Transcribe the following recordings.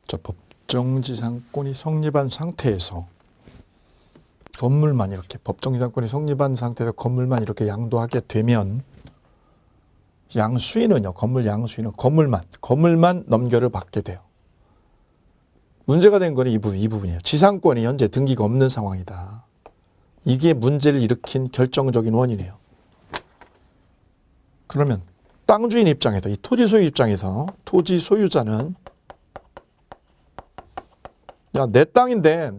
자, 법정지상권이 성립한 상태에서 건물만 이렇게 법정지상권이 성립한 상태에서 건물만 이렇게 양도하게 되면 양수인은요, 건물 양수인은 건물만 넘겨를 받게 돼요. 문제가 된 거는 이 부분이에요. 지상권이 현재 등기가 없는 상황이다. 이게 문제를 일으킨 결정적인 원인이에요. 그러면 땅 주인 입장에서, 이 토지 소유 입장에서 토지 소유자는 야, 내 땅인데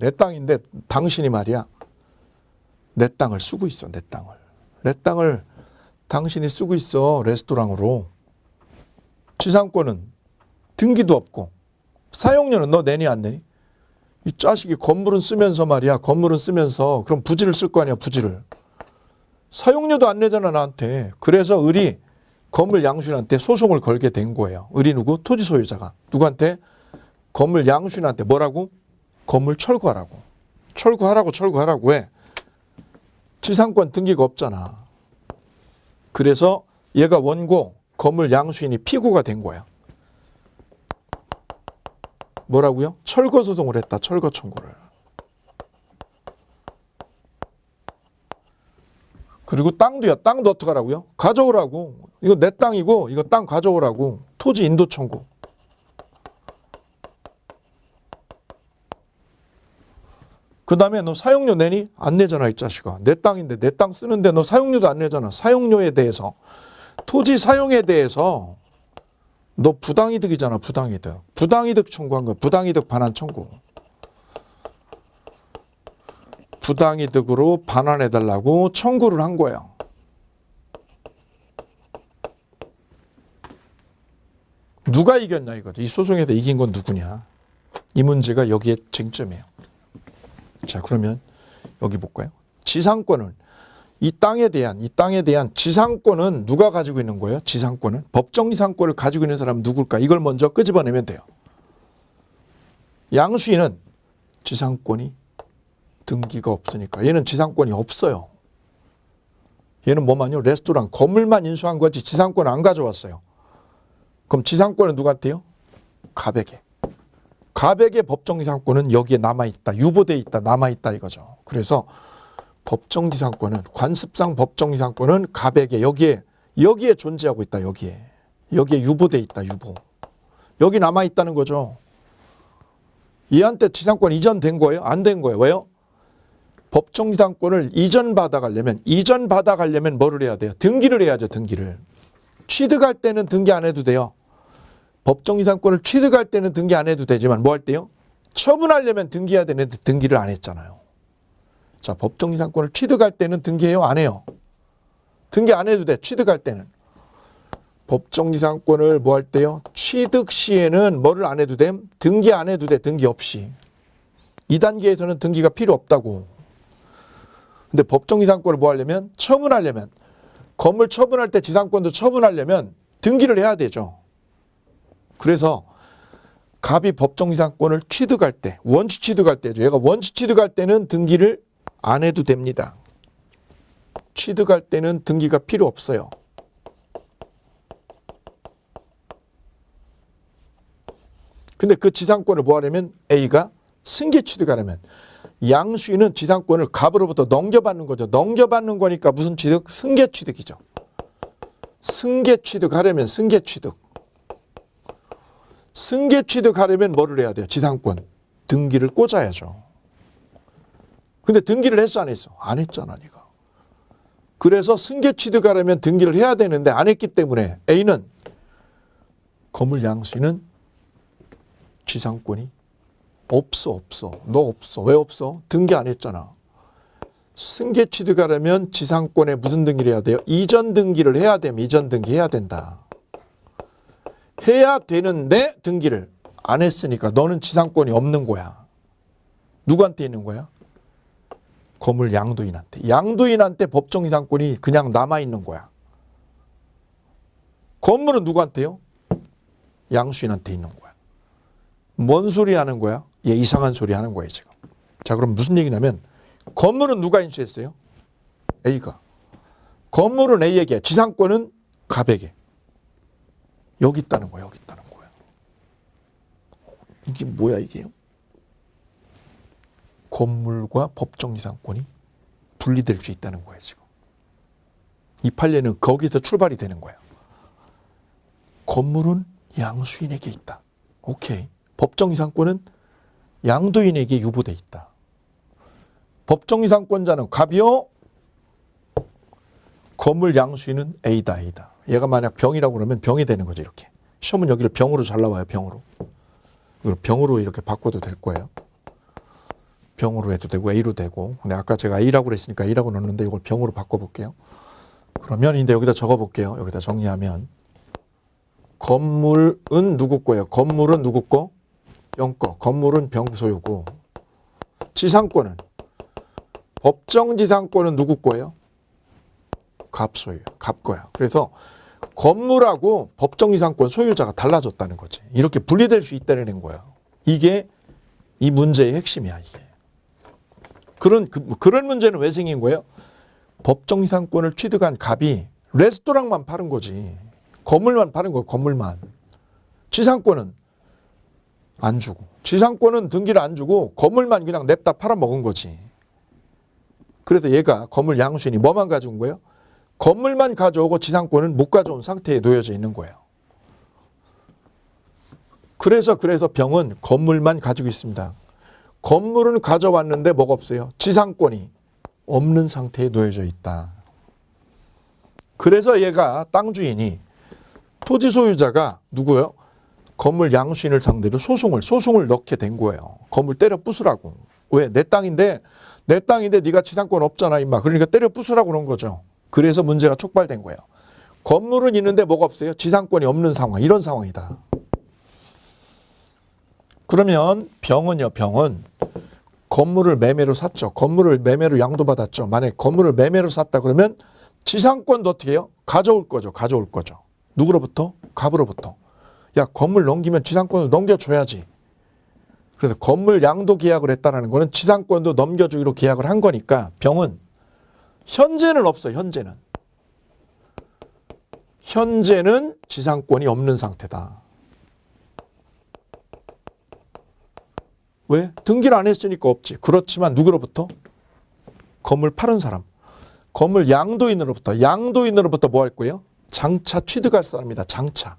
당신이 말이야 내 땅을 쓰고 있어. 내 땅을 당신이 쓰고 있어. 레스토랑으로. 지상권은 등기도 없고 사용료는 너 내니 안 내니? 이 자식이 건물은 쓰면서 말이야. 건물은 쓰면서 그럼 부지를 쓸 거 아니야. 부지를. 사용료도 안 내잖아 나한테. 그래서 을이 건물 양수인한테 소송을 걸게 된 거예요. 을이 누구? 토지 소유자가. 누구한테? 건물 양수인한테 뭐라고? 건물 철거하라고. 철거하라고 해. 지상권 등기가 없잖아. 그래서 얘가 원고, 건물 양수인이 피고가 된 거야. 뭐라고요? 철거 소송을 했다. 철거 청구를. 그리고 땅도요. 땅도 어떡하라고요? 가져오라고. 이거 내 땅이고 이거 땅 가져오라고. 토지 인도 청구. 그 다음에 너 사용료 내니? 안 내잖아 이 자식아. 내 땅인데 내 땅 쓰는데 너 사용료도 안 내잖아. 사용료에 대해서. 토지 사용에 대해서 너 부당이득이잖아. 부당이득. 부당이득 청구한 거야. 부당이득 반환 청구. 부당이득으로 반환해달라고 청구를 한 거야. 누가 이겼냐 이거죠. 이 소송에서 이긴 건 누구냐. 이 문제가 여기에 쟁점이에요. 자, 그러면 여기 볼까요? 지상권은 이 땅에 대한 지상권은 누가 가지고 있는 거예요? 지상권은 법정지상권을 가지고 있는 사람은 누굴까? 이걸 먼저 끄집어내면 돼요. 양수인은 지상권이 등기가 없으니까 얘는 지상권이 없어요. 얘는 뭐만요? 레스토랑 건물만 인수한 거지 지상권 안 가져왔어요. 그럼 지상권은 누구한테요? 가백에. 가백의 법정지상권은 여기에 남아있다. 유보돼 있다. 남아있다 이거죠. 그래서 법정지상권은 관습상 법정지상권은 가백에 여기에 존재하고 있다. 여기에 유보돼 있다. 유보. 여기 남아있다는 거죠. 얘한테 지상권 이전된 거예요? 안 된 거예요. 왜요? 법정지상권을 이전받아 가려면 뭐를 해야 돼요? 등기를 해야죠. 등기를. 취득할 때는 등기 안 해도 돼요. 법정지상권을 취득할 때는 등기 안 해도 되지만 뭐 할 때요? 처분하려면 등기해야 되는데 등기를 안 했잖아요. 자, 법정지상권을 취득할 때는 등기해요? 안 해요? 등기 안 해도 돼. 취득할 때는. 법정지상권을 뭐 할 때요? 취득 시에는 뭐를 안 해도 돼? 등기 안 해도 돼. 등기 없이. 2단계에서는 등기가 필요 없다고. 근데 법정지상권을 뭐 하려면? 처분하려면. 건물 처분할 때 지상권도 처분하려면 등기를 해야 되죠. 그래서 갑이 법정지상권을 취득할 때, 원치 취득할 때죠. 얘가 원치 취득할 때는 등기를 안 해도 됩니다. 취득할 때는 등기가 필요 없어요. 근데 그 지상권을 뭐 하려면 A가 승계 취득하려면 양수인은 지상권을 갑으로부터 넘겨받는 거죠. 넘겨받는 거니까 무슨 취득? 승계 취득이죠. 승계 취득하려면 승계 취득. 승계 취득하려면 뭐를 해야 돼요? 지상권. 등기를 꽂아야죠. 근데 등기를 했어 안 했어? 안 했잖아 네가. 그래서 승계 취득하려면 등기를 해야 되는데 안 했기 때문에 A는 건물 양수인은 지상권이 없어. 너 없어. 왜 없어? 등기 안 했잖아. 승계 취득하려면 지상권에 무슨 등기를 해야 돼요? 이전 등기를 해야 되면 이전 등기 해야 된다. 해야 되는데 등기를 안 했으니까 너는 지상권이 없는 거야. 누구한테 있는 거야? 건물 양도인한테. 양도인한테 법정지상권이 그냥 남아있는 거야. 건물은 누구한테요? 양수인한테 있는 거야. 뭔 소리 하는 거야? 얘 이상한 소리 하는 거예요 지금. 자, 그럼 무슨 얘기냐면 건물은 누가 인수했어요? A가. 건물은 A에게, 지상권은 갑에게. 여기 있다는 거야. 여기 있다는 거야. 이게 뭐야 이게요? 건물과 법정지상권이 분리될 수 있다는 거예요 지금. 이 판례는 거기서 출발이 되는 거예요. 건물은 양수인에게 있다. 오케이. 법정지상권은 양도인에게 유보돼 있다. 법정지상권자는 갑이요. 건물 양수인은 A다. A다. 얘가 만약 병이라고 그러면 병이 되는 거죠. 이렇게. 시험은 여기를 병으로 잘 나와요. 병으로. 이걸 병으로 이렇게 바꿔도 될 거예요. 병으로 해도 되고 A로 되고. 근데 아까 제가 A라고 그랬으니까 A라고 넣었는데 이걸 병으로 바꿔볼게요. 그러면 이제 여기다 적어볼게요. 여기다 정리하면 건물은 누구 거예요? 건물은 누구 거? 병 거. 건물은 병 소유고 지상권은 법정지상권은 누구 거예요? 갑 소유. 갑 거야. 그래서 건물하고 법정지상권 소유자가 달라졌다는 거지. 이렇게 분리될 수 있다는 거야. 이게 이 문제의 핵심이야. 이게. 그런 문제는 왜 생긴 거예요? 법정지상권을 취득한 갑이 레스토랑만 파는 거지. 건물만 파는 거예요. 건물만. 지상권은 안 주고. 지상권은 등기를 안 주고 건물만 그냥 냅다 팔아먹은 거지. 그래서 얘가 건물 양수인이 뭐만 가져온 거예요? 건물만 가져오고 지상권은 못 가져온 상태에 놓여져 있는 거예요. 그래서 병은 건물만 가지고 있습니다. 건물은 가져왔는데 뭐가 없어요? 지상권이 없는 상태에 놓여져 있다. 그래서 얘가 땅 주인이 토지 소유자가 누구예요? 건물 양수인을 상대로 소송을 넣게 된 거예요. 건물 때려 부수라고. 왜? 내 땅인데 네가 지상권 없잖아 임마. 그러니까 때려 부수라고 그런 거죠. 그래서 문제가 촉발된 거예요. 건물은 있는데 뭐가 없어요? 지상권이 없는 상황. 이런 상황이다. 그러면 병은요. 병은 건물을 매매로 샀죠. 건물을 매매로 양도받았죠. 만약에 건물을 매매로 샀다 그러면 지상권도 어떻게 해요? 가져올 거죠. 누구로부터? 갑으로부터. 야, 건물 넘기면 지상권을 넘겨줘야지. 그래서 건물 양도 계약을 했다는 거는 지상권도 넘겨주기로 계약을 한 거니까 병은 현재는 없어요. 현재는 지상권이 없는 상태다. 왜? 등기를 안 했으니까 없지. 그렇지만 누구로부터? 건물 파는 사람. 건물 양도인으로부터 뭐 할 거예요? 장차 취득할 사람이다. 장차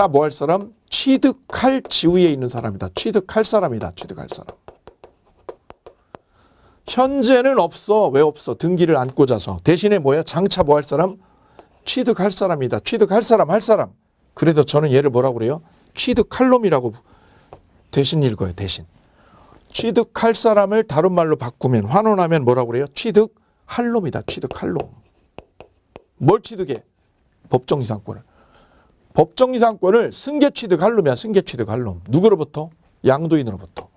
뭐 할 사람? 취득할 지위에 있는 사람이다. 취득할 사람. 현재는 없어. 왜 없어? 등기를 안 꽂아서. 대신에 뭐야? 장차 뭐 할 사람? 취득할 사람이다. 취득할 사람, 할 사람. 그래서 저는 얘를 뭐라고 그래요? 취득할 놈이라고 대신 읽어요. 대신. 취득할 사람을 다른 말로 바꾸면 환원하면 뭐라고 그래요? 취득할 놈이다. 취득할 놈. 뭘 취득해? 법정지상권을. 법정지상권을 승계 취득할 놈이야. 승계 취득할 놈. 누구로부터? 양도인으로부터.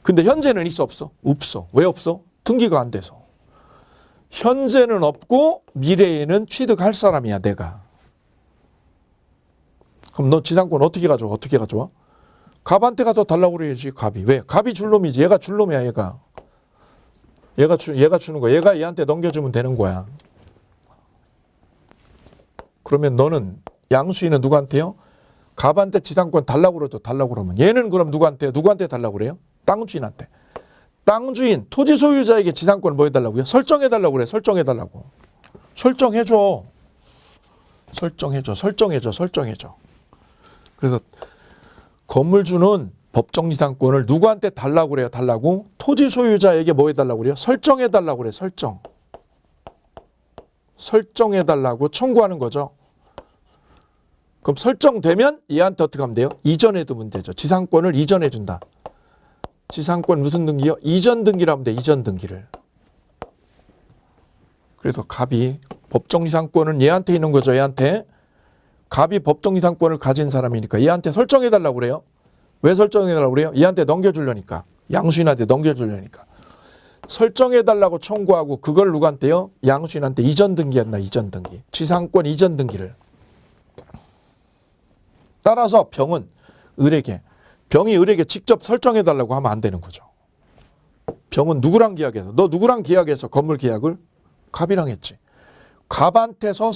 근데 현재는 있어 없어? 없어. 왜 없어? 등기가 안 돼서. 현재는 없고 미래에는 취득할 사람이야. 내가. 그럼 너 지상권 어떻게 가져와? 갑한테 가서 달라고 그래야지. 갑이. 왜? 갑이 줄 놈이지. 얘가 줄 놈이야. 얘가 주는 거야. 얘가 얘한테 넘겨주면 되는 거야. 그러면 너는 양수인은 누구한테요? 갑한테 지상권 달라고 그러면 얘는 그럼 누구한테 달라고 그래요? 땅 주인한테. 땅 주인, 토지 소유자에게 지상권을 뭐 해달라고요? 설정해달라고 그래. 설정해달라고. 설정해줘. 그래서 건물주는 법정지상권을 누구한테 달라고 그래요? 달라고? 토지 소유자에게 뭐 해달라고 그래요? 설정해달라고 그래. 설정해달라고 청구하는 거죠. 그럼 설정되면 얘한테 어떻게 하면 돼요? 이전해두면 되죠. 지상권을 이전해준다. 지상권 무슨 등기요? 이전 등기를 하면 돼. 이전 등기를. 그래서 갑이 법정지상권은 얘한테 있는 거죠. 얘한테. 갑이 법정지상권을 가진 사람이니까 얘한테 설정해달라고 그래요. 왜 설정해달라고 그래요? 얘한테 넘겨주려니까. 양수인한테 넘겨주려니까. 설정해달라고 청구하고 그걸 누구한테요? 양수인한테 이전 등기한다. 이전 등기. 지상권 이전 등기를. 따라서 병이 을에게 직접 설정해달라고 하면 안 되는 거죠. 병은 누구랑 계약해서? 너 누구랑 계약해서 건물 계약을? 갑이랑 했지. 갑한테서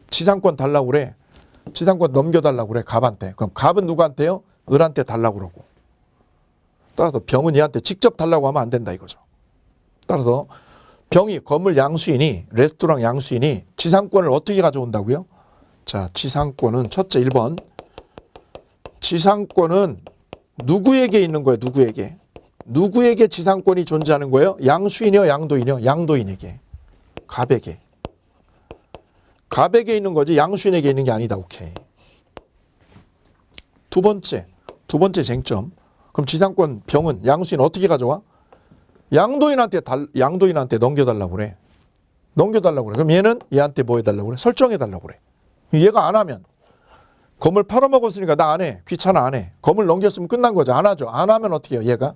지상권 달라고 그래. 지상권 넘겨달라고 그래, 갑한테. 그럼 갑은 누구한테요? 을한테 달라고 그러고. 따라서 병은 얘한테 직접 달라고 하면 안 된다 이거죠. 따라서 병이, 건물 양수인이, 레스토랑 양수인이 지상권을 어떻게 가져온다고요? 자, 지상권은 첫째 1번. 지상권은 누구에게 있는 거예요? 누구에게? 누구에게 지상권이 존재하는 거예요? 양수인이요? 양도인이요? 양도인에게. 갑에게. 갑에게 있는 거지 양수인에게 있는 게 아니다. 오케이. 두 번째 쟁점. 그럼 지상권 병은 양수인 어떻게 가져와? 양도인한테 넘겨달라고 그래. 넘겨달라고 그래. 그럼 얘는 얘한테 뭐 해달라고 그래? 설정해달라고 그래. 얘가 안 하면 건물 팔아먹었으니까 나 안 해. 귀찮아 안 해. 건물 넘겼으면 끝난 거죠. 안 하죠. 안 하면 어떻게 해요? 얘가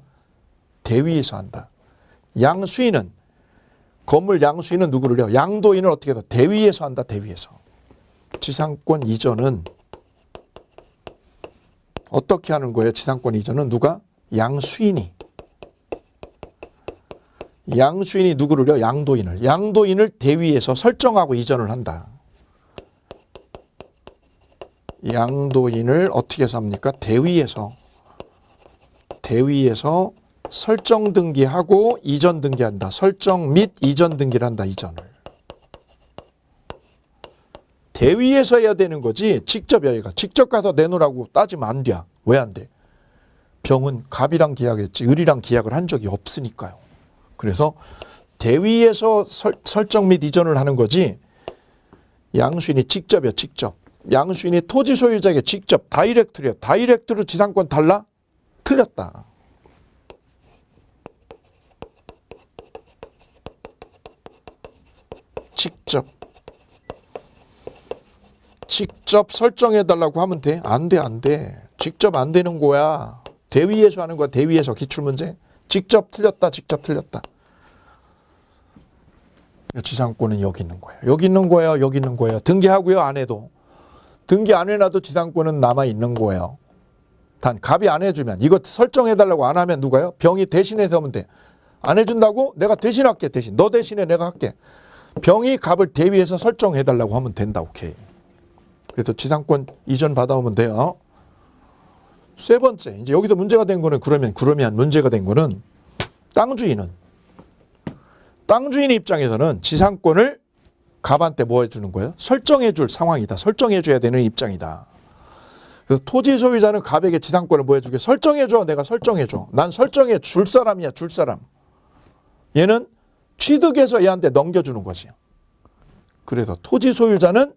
대위에서 한다. 양수인은 건물 양수인은 누구를요? 양도인을 어떻게 해서 대위에서 한다. 대위에서. 지상권 이전은 어떻게 하는 거예요? 지상권 이전은 누가? 양수인이. 양수인이 누구를요? 양도인을. 양도인을 대위에서 설정하고 이전을 한다. 양도인을 어떻게 해서 합니까? 대위에서 설정 등기하고 이전 등기한다. 설정 및 이전 등기를 한다. 이전을. 대위에서 해야 되는 거지 직접 여기가 직접 가서 내놓으라고 따지면 안 돼. 왜 안 돼? 병은 갑이랑 계약했지 을이랑 계약을 한 적이 없으니까요. 그래서 대위에서 설정 및 이전을 하는 거지 양수인이 직접이요. 직접. 양수인이 토지 소유자에게 직접 다이렉트래요. 다이렉트로 지상권 달라? 틀렸다. 직접 설정해달라고 하면 돼? 안 돼, 안 돼. 직접 안 되는 거야. 대위에서 하는 거야. 대위에서 기출문제. 직접 틀렸다. 지상권은 여기 있는 거예요. 여기 있는 거예요. 등기하고요. 안 해도. 등기 안 해놔도 지상권은 남아있는 거예요. 단 갑이 안 해주면 이거 설정해달라고 안 하면 누가요? 병이 대신해서 하면 돼. 안 해준다고? 내가 대신할게. 너 대신에 내가 할게. 병이 갑을 대위해서 설정해달라고 하면 된다. 오케이. 그래서 지상권 이전 받아오면 돼요. 세 번째, 이제 여기서 문제가 된 거는 그러면 문제가 된 거는 땅주인 입장에서는 지상권을 갑한테 뭐 해주는 거예요? 설정해줄 상황이다. 설정해줘야 되는 입장이다. 그래서 토지 소유자는 갑에게 지상권을 뭐 해주게? 설정해줘. 내가 설정해줘. 난 설정해 줄 사람이야. 줄 사람. 얘는 취득해서 얘한테 넘겨주는 거지. 그래서 토지 소유자는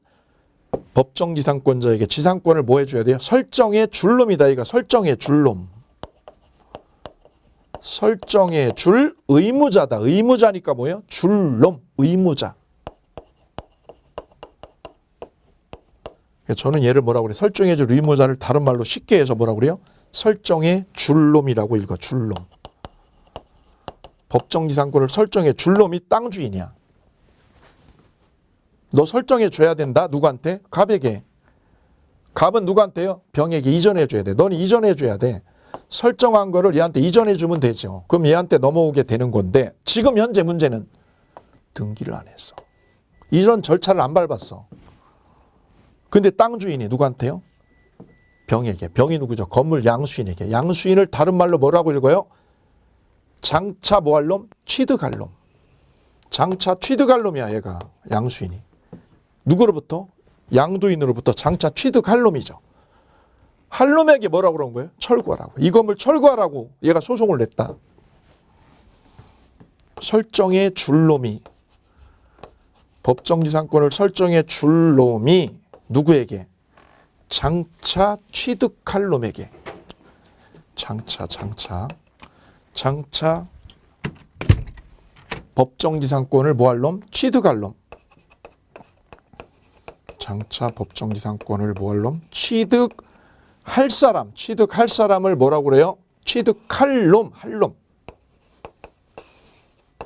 법정 지상권자에게 지상권을 뭐 해줘야 돼요? 설정해 줄 놈이다. 이거 설정해 줄 놈. 설정해 줄 의무자다. 의무자니까 뭐예요? 줄 놈. 의무자. 저는 얘를 뭐라고 그래요? 설정해 줄 의무자를 다른 말로 쉽게 해서 뭐라고 그래요? 설정해 줄 놈이라고 읽어. 줄 놈. 법정 지상권을 설정해 줄 놈이 땅 주인이야. 너 설정해 줘야 된다. 누구한테? 갑에게. 갑은 누구한테요? 병에게 이전해 줘야 돼. 너는 이전해 줘야 돼. 설정한 거를 얘한테 이전해 주면 되죠. 그럼 얘한테 넘어오게 되는 건데 지금 현재 문제는 등기를 안 했어. 이전 절차를 안 밟았어. 근데 땅 주인이 누구한테요? 병에게. 병이 누구죠? 건물 양수인에게. 양수인을 다른 말로 뭐라고 읽어요? 장차 뭐 할 놈? 취득할 놈. 장차 취득할 놈이야 얘가. 양수인이. 누구로부터? 양도인으로부터 장차 취득할 놈이죠. 할 놈에게 뭐라고 그런 거예요? 철거하라고. 이 건물 철거하라고 얘가 소송을 냈다. 설정해 줄 놈이. 법정지상권을 설정해 줄 놈이 누구에게? 장차 취득할 놈에게. 장차 법정지상권을 뭐 할 놈? 취득할 놈. 장차 법정지상권을 뭐 할 놈? 취득할 사람. 취득할 사람을 뭐라고 그래요? 취득할 놈. 할 놈.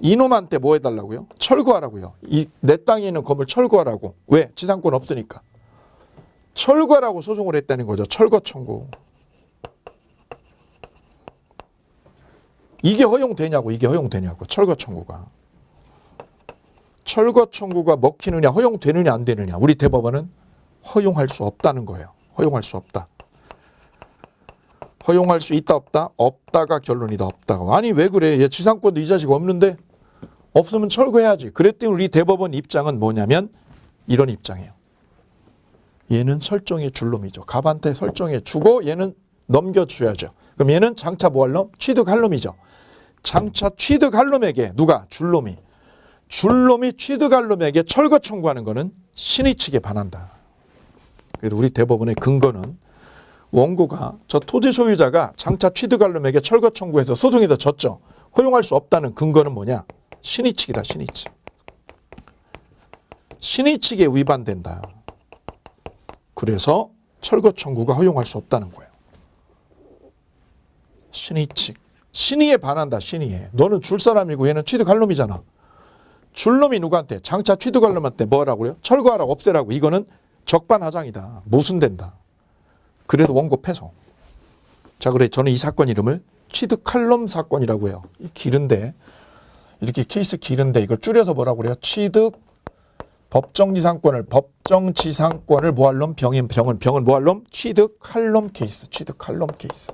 이놈한테 뭐 해달라고요? 철거하라고요. 내 땅에 있는 건물 철거하라고. 왜? 지상권 없으니까. 철거하라고 소송을 했다는 거죠. 철거 청구. 이게 허용되냐고. 철거 청구가. 철거 청구가 먹히느냐 허용되느냐 안 되느냐. 우리 대법원은 허용할 수 없다는 거예요. 허용할 수 없다. 허용할 수 있다 없다? 없다가 결론이다. 없다가. 아니 왜 그래? 얘 지상권도 이 자식 없는데? 없으면 철거해야지. 그랬더니 우리 대법원 입장은 뭐냐면 이런 입장이에요. 얘는 설정해 줄 놈이죠. 갑한테 설정해 주고 얘는 넘겨줘야죠. 그럼 얘는 장차 뭐 할 놈? 취득할 놈이죠. 장차 취득할 놈에게 누가? 줄 놈이. 줄 놈이 취득할 놈에게 철거 청구하는 거는 신의 측에 반한다. 그래서 우리 대법원의 근거는 원고가 저 토지 소유자가 장차 취득할 놈에게 철거 청구해서 소송에다 졌죠. 허용할 수 없다는 근거는 뭐냐? 신의 측이다. 신의 측. 신의 측에 위반된다. 그래서 철거 청구가 허용할 수 없다는 거예요. 신의 측. 신의에 반한다. 신의에. 너는 줄 사람이고 얘는 취득할 놈이잖아. 줄 놈이 누구한테? 장차 취득할 놈한테 뭐라고요? 철거하라고 없애라고. 이거는 적반하장이다. 모순된다. 그래도 원고 패소. 자, 그래 저는 이 사건 이름을 취득할 놈 사건이라고 해요. 이 길은데 이렇게 케이스 길은데 이걸 줄여서 뭐라고 그래요? 취득 법정지상권을 뭐 할 놈? 병은 뭐 할 놈? 취득할 놈 케이스. 취득할 놈 케이스.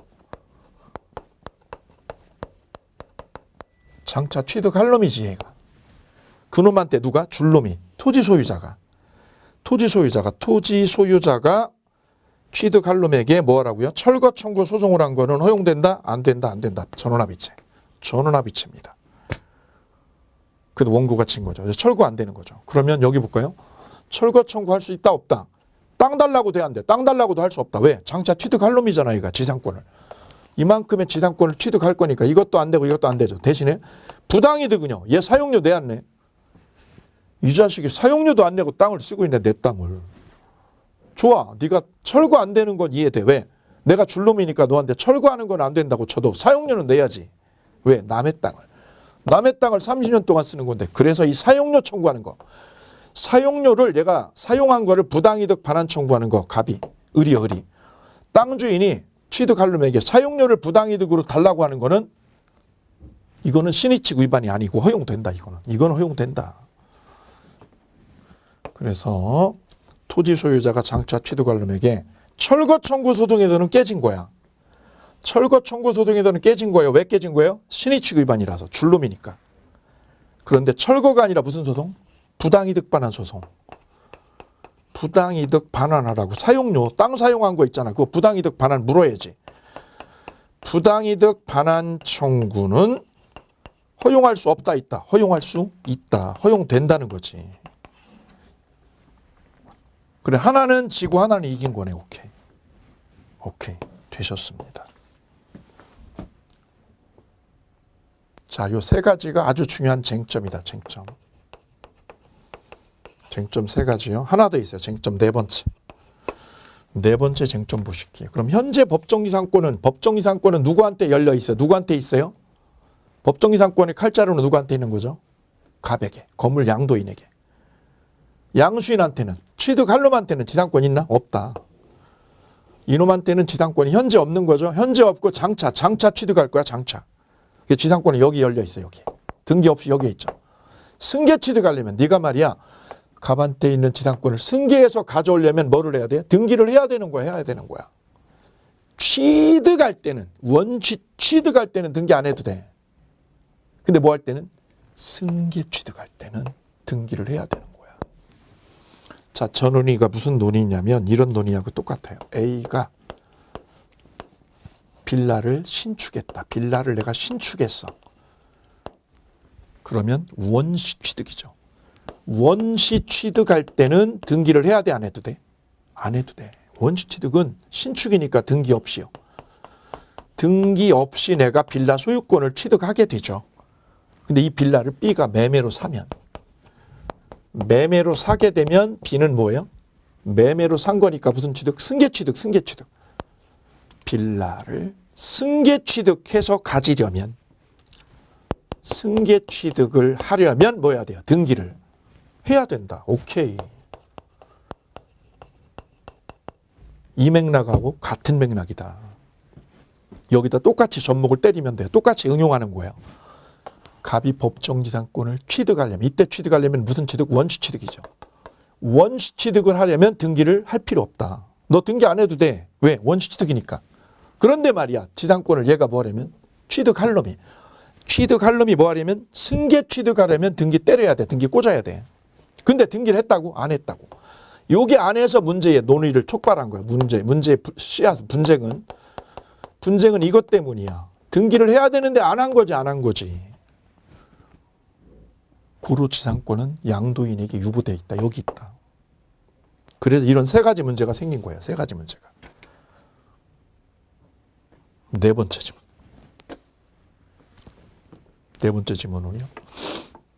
장차 취득할 놈이지 얘가. 그놈한테 누가? 줄 놈이. 토지 소유자가 취득할 놈에게 뭐 하라고요? 철거 청구 소송을 한 거는 허용된다? 안 된다? 안 된다. 전원합의체. 전원합의체입니다. 그래도 원고가 친 거죠. 철거 안 되는 거죠. 그러면 여기 볼까요? 철거 청구할 수 있다? 없다? 땅 달라고 돼? 안 돼? 땅 달라고도 할 수 없다. 왜? 장차 취득할 놈이잖아. 얘가 지상권을. 이만큼의 지상권을 취득할 거니까 이것도 안 되고 이것도 안 되죠. 대신에 부당이득은요. 얘 사용료 내 안 내? 이 자식이 사용료도 안 내고 땅을 쓰고 있네. 내 땅을. 좋아. 네가 철거 안 되는 건 이해돼. 왜? 내가 줄 놈이니까 너한테 철거하는 건 안 된다고 쳐도 사용료는 내야지. 왜? 남의 땅을 30년 동안 쓰는 건데. 그래서 이 사용료 청구하는 거. 사용료를 얘가 사용한 거를 부당이득 반환 청구하는 거. 갑이. 을이요. 땅 주인이 취득할 놈에게 사용료를 부당이득으로 달라고 하는 거는 이거는 신의칙 위반이 아니고 허용된다. 이거는 허용된다. 그래서 토지 소유자가 장차 취득할 놈에게 철거 청구 소송에서는 깨진 거야. 철거 청구 소송에서는 깨진 거예요. 왜 깨진 거예요? 신의칙 위반이라서. 줄 놈이니까. 그런데 철거가 아니라 무슨 소송? 부당이득 반환 소송. 부당이득 반환하라고. 사용료, 땅 사용한 거 있잖아. 그거 부당이득 반환 물어야지. 부당이득 반환 청구는 허용할 수 없다, 있다. 허용할 수 있다. 허용된다는 거지. 그래, 하나는 지고 하나는 이긴 거네. 오케이. 되셨습니다. 자, 요 세 가지가 아주 중요한 쟁점이다. 쟁점 세 가지요. 하나 더 있어요. 쟁점 네 번째. 네 번째 쟁점 보실게요. 그럼 현재 법정이상권은 누구한테 열려 있어요? 누구한테 있어요? 법정이상권의 칼자루는 누구한테 있는 거죠? 갑에게, 건물 양도인에게. 양수인한테는, 취득할 놈한테는 지상권 있나? 없다. 이놈한테는 지상권이 현재 없는 거죠. 현재 없고 장차 취득할 거야. 장차. 지상권이 여기 열려 있어요. 여기. 등기 없이 여기에 있죠. 승계 취득하려면 네가 말이야. 갑한테 있는 지상권을 승계해서 가져오려면 뭐를 해야 돼? 등기를 해야 되는 거야. 취득할 때는 취득할 때는 등기 안 해도 돼. 근데 뭐 할 때는 승계 취득할 때는 등기를 해야 되는 거야. 자, 저 논의가 무슨 논의냐면 이런 논의하고 똑같아요. A가 빌라를 신축했다. 빌라를 내가 신축했어. 그러면 원시 취득이죠. 원시 취득할 때는 등기를 해야 돼? 안 해도 돼? 안 해도 돼. 원시 취득은 신축이니까 등기 없이요. 등기 없이 내가 빌라 소유권을 취득하게 되죠. 근데 이 빌라를 B가 매매로 사면, 매매로 사게 되면 B는 뭐예요? 매매로 산 거니까 무슨 취득? 승계 취득. 빌라를 승계 취득해서 가지려면, 승계 취득을 하려면 뭐 해야 돼요? 등기를 해야 된다. 오케이. 이 맥락하고 같은 맥락이다. 여기다 똑같이 접목을 때리면 돼요. 똑같이 응용하는 거예요. 갑이 법정지상권을 취득하려면, 이때 취득하려면 무슨 취득? 원시 취득이죠. 원시 취득을 하려면 등기를 할 필요 없다. 너 등기 안 해도 돼. 왜? 원시 취득이니까. 그런데 말이야, 지상권을 얘가 뭐 하려면 취득할 놈이 뭐 하려면 승계 취득하려면 등기 때려야 돼. 등기 꽂아야 돼. 근데 등기를 했다고? 안 했다고. 요게 안에서 문제의 논의를 촉발한 거야. 문제의 씨앗, 분쟁은 이것 때문이야. 등기를 해야 되는데 안 한 거지. 고루지상권은 양도인에게 유보되어 있다. 여기 있다. 그래서 이런 세 가지 문제가 생긴 거예요. 세 가지 문제가. 네 번째 질문은요.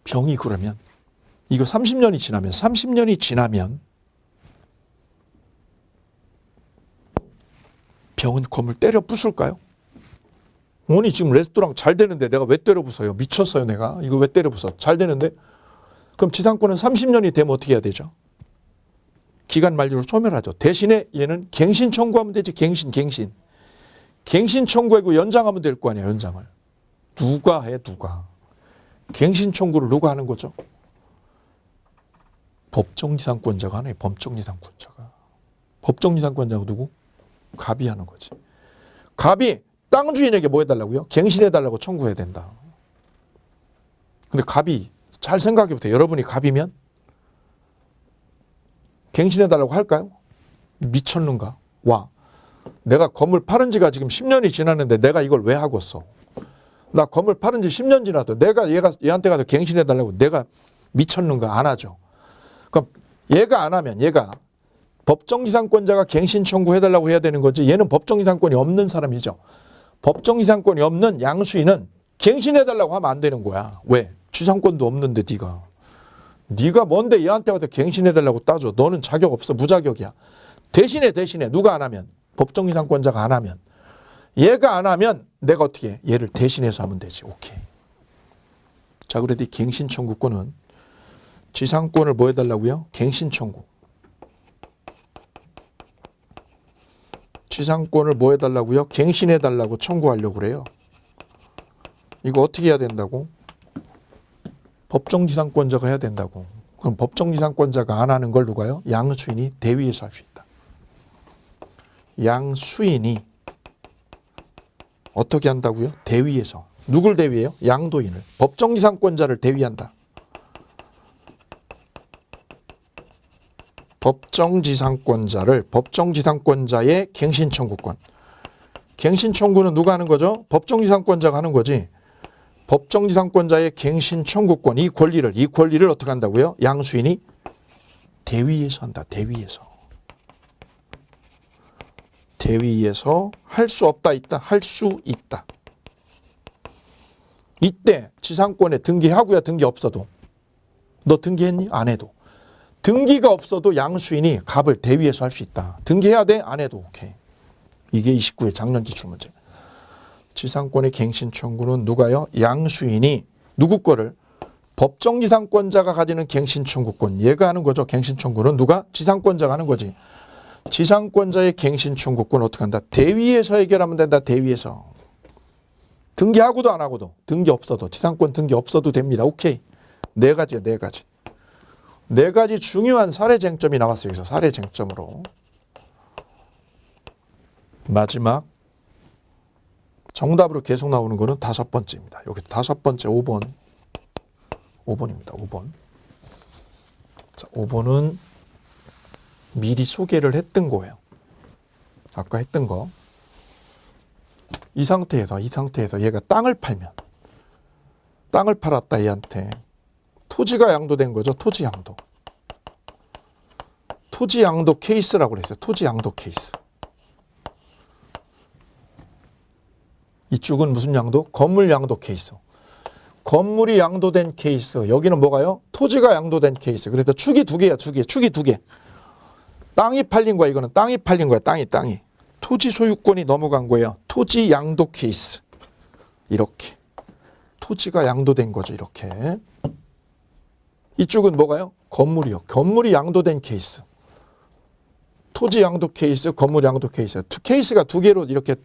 병이 그러면 이거 30년이 지나면 병은 건물 때려 부술까요? 아니 지금 레스토랑 잘 되는데 내가 왜 때려 부숴요? 미쳤어요 내가. 이거 왜 때려 부숴? 잘 되는데? 그럼 지상권은 30년이 되면 어떻게 해야 되죠? 기간 만료로 소멸하죠. 대신에 얘는 갱신 청구하면 되지. 갱신 청구하고 연장하면 될 거 아니야. 연장을. 누가 해? 갱신 청구를 누가 하는 거죠? 법정지상권자가 하네. 법정지상권자가 누구? 갑이 하는 거지. 갑이 땅 주인에게 뭐 해달라고요? 갱신해달라고 청구해야 된다. 근데 갑이 잘 생각해보세요. 여러분이 갑이면 갱신해달라고 할까요? 미쳤는가? 와, 내가 건물 팔은 지가 지금 10년이 지났는데 내가 이걸 왜 하고 있어? 나 건물 팔은 지 10년 지났어. 내가 얘한테 가서 갱신해달라고 내가 미쳤는가? 안 하죠. 그럼 얘가 안 하면 얘가 법정지상권자가 갱신 청구해달라고 해야 되는 거지. 얘는 법정지상권이 없는 사람이죠. 법정지상권이 없는 양수인은 갱신해달라고 하면 안 되는 거야. 왜? 지상권도 없는데 네가 뭔데 얘한테 가서 갱신해달라고 따져. 너는 자격 없어. 무자격이야. 대신에 누가 안 하면? 법정지상권자가 안 하면. 얘가 안 하면 내가 어떻게 해? 얘를 대신해서 하면 되지. 오케이. 자, 그래도 이 갱신 청구권은 지상권을 뭐 해달라고요? 갱신 청구. 지상권을 뭐 해달라고요? 갱신해달라고 청구하려고 그래요. 이거 어떻게 해야 된다고? 법정지상권자가 해야 된다고. 그럼 법정지상권자가 안 하는 걸 누가요? 양수인이 대위에서 할 수 있다. 양수인이 어떻게 한다고요? 대위에서. 누굴 대위해요? 양도인을. 법정지상권자를 대위한다. 법정지상권자의 갱신 청구권. 갱신 청구는 누가 하는 거죠? 법정지상권자가 하는 거지. 법정지상권자의 갱신 청구권, 이 권리를 어떻게 한다고요? 양수인이 대위에서 한다. 대위에서 할 수 없다 있다. 할 수 있다. 이때 지상권에 등기하고야 등기 없어도. 너 등기했니? 안 해도. 등기가 없어도 양수인이 갑을 대위에서 할 수 있다. 등기해야 돼? 안 해도 오케이. 이게 29회 작년 기출문제. 지상권의 갱신 청구는 누가요? 양수인이 누구 거를? 법정지상권자가 가지는 갱신 청구권. 얘가 하는 거죠. 갱신 청구는 누가? 지상권자가 하는 거지. 지상권자의 갱신 청구권 어떻게 한다? 대위에서 해결하면 된다. 대위에서. 등기하고도 안 하고도. 등기 없어도. 지상권 등기 없어도 됩니다. 오케이. 네 가지야. 네 가지 중요한 사례 쟁점이 나왔어요. 여기서 사례 쟁점으로. 마지막 정답으로 계속 나오는 거는 5번째입니다. 여기 5번째 5번입니다. 5번. 자, 5번은 미리 소개를 했던 거예요. 아까 했던 거. 이 상태에서 얘가 땅을 팔았다 얘한테. 토지가 양도된 거죠. 토지 양도 케이스라고 그랬어요. 토지 양도 케이스. 이쪽은 무슨 양도? 건물 양도 케이스. 건물이 양도된 케이스. 여기는 뭐가요? 토지가 양도된 케이스. 그래서 축이 두 개야. 축이 두 개. 땅이 팔린 거야. 이거는 땅이 팔린 거야. 땅이. 토지 소유권이 넘어간 거예요. 토지 양도 케이스. 이렇게. 토지가 양도된 거죠. 이렇게. 이쪽은 뭐가요? 건물이요. 건물이 양도된 케이스. 토지 양도 케이스, 건물 양도 케이스. 케이스가 두 개로 이렇게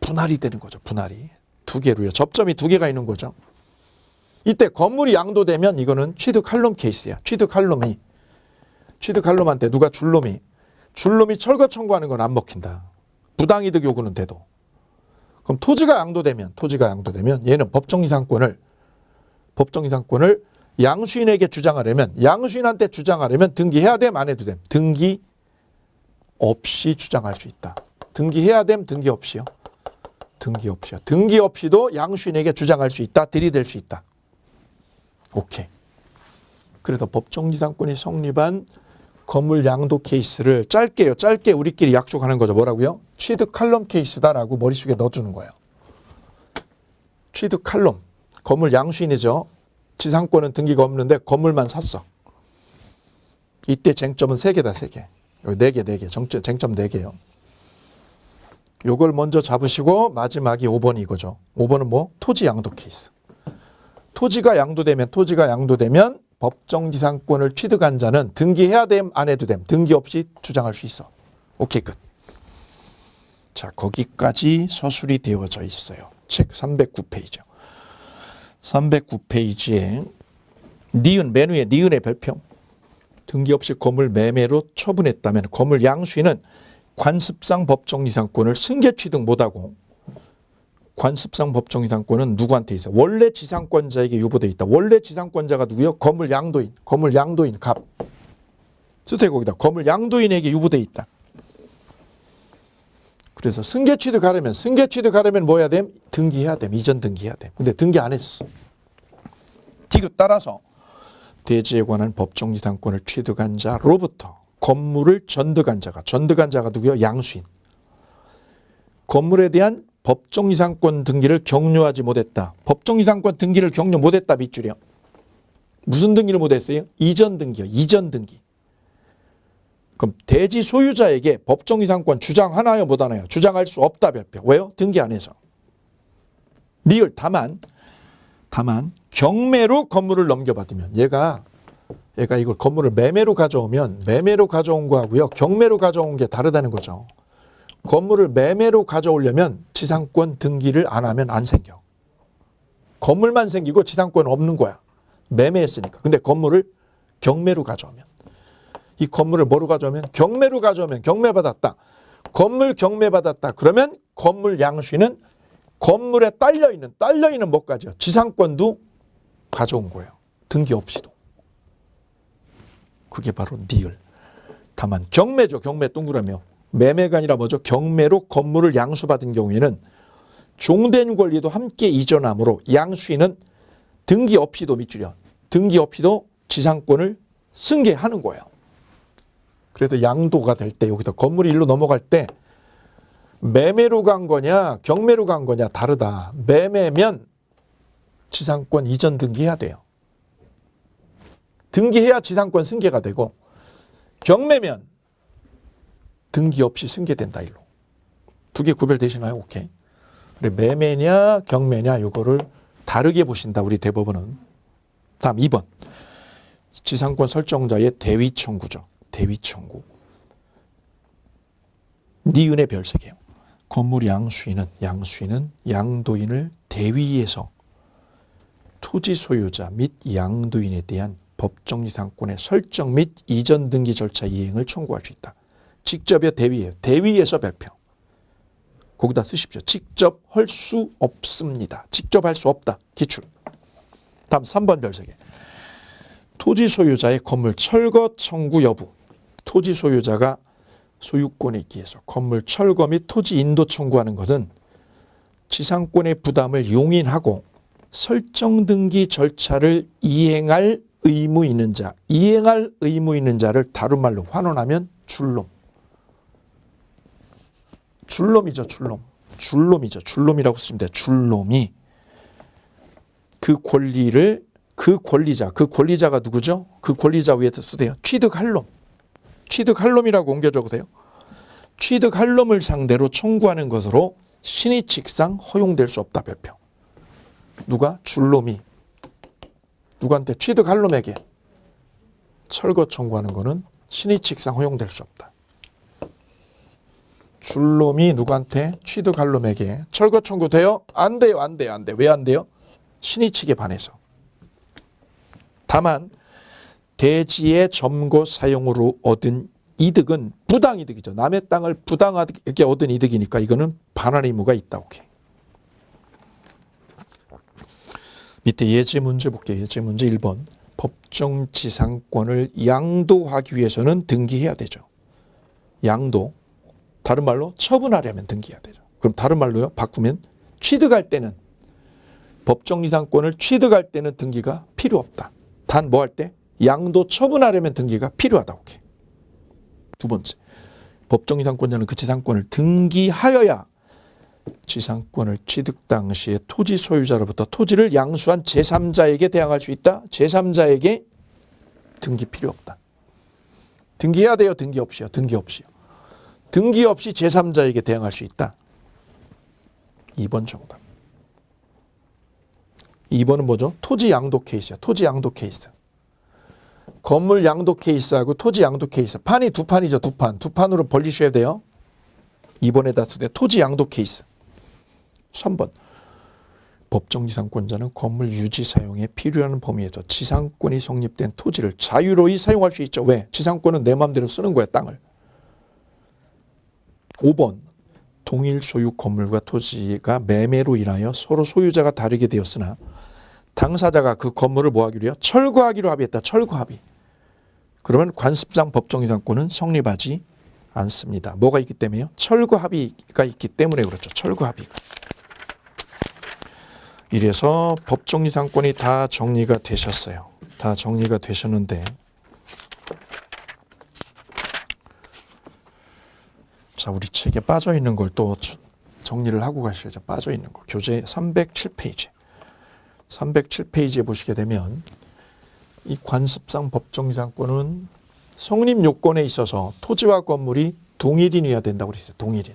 분할이 되는 거죠. 분할이. 두 개로요. 접점이 두 개가 있는 거죠. 이때 건물이 양도되면 이거는 취득할놈 케이스야. 취득할놈이 취득할놈한테 누가 줄놈이 철거 청구하는 건 안 먹힌다. 부당이득 요구는 돼도. 그럼 토지가 양도되면 얘는 법정 이상권을 양수인에게 주장하려면 양수인한테 주장하려면 등기해야 됨 안 해도 됨. 등기 없이 주장할 수 있다. 등기해야 됨 등기 없이요. 등기 없이요. 등기 없이도 양수인에게 주장할 수 있다. 들이댈 수 있다. 오케이. 그래서 법정지상권이 성립한 건물 양도 케이스를 짧게 우리끼리 약속하는 거죠. 뭐라고요? 취득 칼럼 케이스다라고 머릿속에 넣어주는 거예요. 취득 칼럼. 건물 양수인이죠. 지상권은 등기가 없는데 건물만 샀어. 이때 쟁점은 3개다. 3개. 여기 4개. 쟁점 4개요. 요걸 먼저 잡으시고 마지막이 5번이 이거죠. 5번은 뭐? 토지 양도 케이스. 토지가 양도되면 법정지상권을 취득한 자는 등기해야 됨 안 해도 됨. 등기 없이 주장할 수 있어. 오케이 끝. 자, 거기까지 서술이 되어져 있어요. 책 309페이지. 309페이지에 니은, 맨 위에 니은의 별표. 등기 없이 건물 매매로 처분했다면 건물 양수인은 관습상 법정지상권을 승계 취득 못하고 관습상 법정지상권은 누구한테 있어? 원래 지상권자에게 유보돼 있다. 원래 지상권자가 누구요? 건물 양도인 갑. 쓰세요 거기다. 건물 양도인에게 유보돼 있다. 그래서 승계 취득하려면 뭐 해야 됨? 등기해야 됨. 이전 등기해야 됨. 근데 등기 안 했어. 디귿 따라서 대지에 관한 법정지상권을 취득한 자로부터 건물을 전득한 자가 누구요? 양수인. 건물에 대한 법정지상권 등기를 격려하지 못했다. 법정지상권 등기를 격려 못했다. 밑줄이요. 무슨 등기를 못했어요? 이전 등기요. 이전 등기. 그럼 대지 소유자에게 법정지상권 주장하나요? 못하나요? 주장할 수 없다. 별표. 왜요? 등기 안 해서. 리을 다만 경매로 건물을 넘겨받으면 얘가 이걸 건물을 매매로 가져오면 매매로 가져온 거하고요. 경매로 가져온 게 다르다는 거죠. 건물을 매매로 가져오려면 지상권 등기를 안 하면 안 생겨. 건물만 생기고 지상권은 없는 거야. 매매했으니까. 근데 건물을 경매로 가져오면. 이 건물을 뭐로 가져오면? 경매로 가져오면 경매받았다. 건물 경매받았다. 그러면 건물 양수인은 건물에 딸려있는 뭐까지요? 지상권도 가져온 거예요. 등기 없이도. 그게 바로 니을. 다만 경매죠. 경매 동그라미요. 매매가 아니라 뭐죠? 경매로 건물을 양수받은 경우에는 종된 권리도 함께 이전하므로 양수인은 등기 없이도 밑줄이요. 등기 없이도 지상권을 승계하는 거예요. 그래서 양도가 될 때 여기서 건물이 일로 넘어갈 때 매매로 간 거냐 경매로 간 거냐 다르다. 매매면 지상권 이전 등기해야 돼요. 등기해야 지상권 승계가 되고 경매면 등기 없이 승계된다. 일로. 두 개 구별되시나요? 오케이. 그래, 매매냐 경매냐 이거를 다르게 보신다. 우리 대법원은. 다음 2번. 지상권 설정자의 대위 청구죠. 대위 청구. 니은의 별세개요. 건물 양수인은 양도인을 대위에서 토지 소유자 및 양도인에 대한 법정지상권의 설정 및 이전 등기 절차 이행을 청구할 수 있다. 직접이요 대위예요. 대위에서 별표. 거기다 쓰십시오. 직접 할 수 없습니다. 직접 할 수 없다. 기출. 다음 3번 별세개. 토지 소유자의 건물 철거 청구 여부. 토지 소유자가 소유권에 기해서 건물 철거 및 토지 인도 청구하는 것은 지상권의 부담을 용인하고 설정 등기 절차를 이행할 의무 있는 자를 다른 말로 환원하면 줄놈. 줄놈이죠. 줄놈이라고 쓰시면 돼요. 줄놈이 그 권리자가 누구죠? 그 권리자 위에서 쓰대요. 취득할 놈이라고 옮겨 적으세요. 취득할 놈을 상대로 청구하는 것으로 신의칙상 허용될 수 없다. 별표. 누가? 줄놈이 누구한테? 취득할 놈에게 철거 청구하는 것은 신의칙상 허용될 수 없다. 줄놈이 누구한테? 취득할 놈에게 철거 청구 돼요? 안 돼요. 왜 안 돼요? 신의 측에 반해서. 다만 대지의 점거 사용으로 얻은 이득은 부당이득이죠. 남의 땅을 부당하게 얻은 이득이니까 이거는 반환 의무가 있다. 오케이. 밑에 예제 문제 볼게요. 예제 문제 1번. 법정 지상권을 양도하기 위해서는 등기해야 되죠. 양도. 다른 말로 처분하려면 등기해야 되죠. 그럼 다른 말로요. 바꾸면 취득할 때는 법정 지상권을 취득할 때는 등기가 필요 없다. 단 뭐 할 때? 양도 처분하려면 등기가 필요하다. 오케이. 두 번째. 법정 지상권자는 그 지상권을 등기하여야 지상권을 취득 당시에 토지 소유자로부터 토지를 양수한 제3자에게 대항할 수 있다. 제3자에게 등기 필요 없다. 등기해야 돼요. 등기 없이요. 등기 없이요. 등기 없이 제3자에게 대항할 수 있다. 2번 정답. 2번은 뭐죠? 토지 양도 케이스야. 토지 양도 케이스. 건물 양도 케이스하고 토지 양도 케이스. 판이 두 판이죠. 두 판. 두 판으로 벌리셔야 돼요. 2번에다 쓰되 토지 양도 케이스. 3번. 법정 지상권자는 건물 유지 사용에 필요한 범위에서 지상권이 성립된 토지를 자유로이 사용할 수 있죠. 왜? 지상권은 내 마음대로 쓰는 거야. 땅을. 5번. 동일 소유 건물과 토지가 매매로 인하여 서로 소유자가 다르게 되었으나 당사자가 그 건물을 뭐 하기로 해요? 철거하기로 합의했다. 철거 합의. 그러면 관습상 법정 지상권은 성립하지 않습니다. 뭐가 있기 때문에요? 철거 합의가 있기 때문에 그렇죠. 철거 합의가. 이래서 법정 지상권이 다 정리가 되셨어요. 다 정리가 되셨는데 자, 우리 책에 빠져있는 걸 또 정리를 하고 가셔야죠. 빠져있는 거. 교재 307페이지. 307페이지에 보시게 되면 이 관습상 법정 지상권은 성립 요건에 있어서 토지와 건물이 동일인이어야 된다고 그랬어요. 동일인.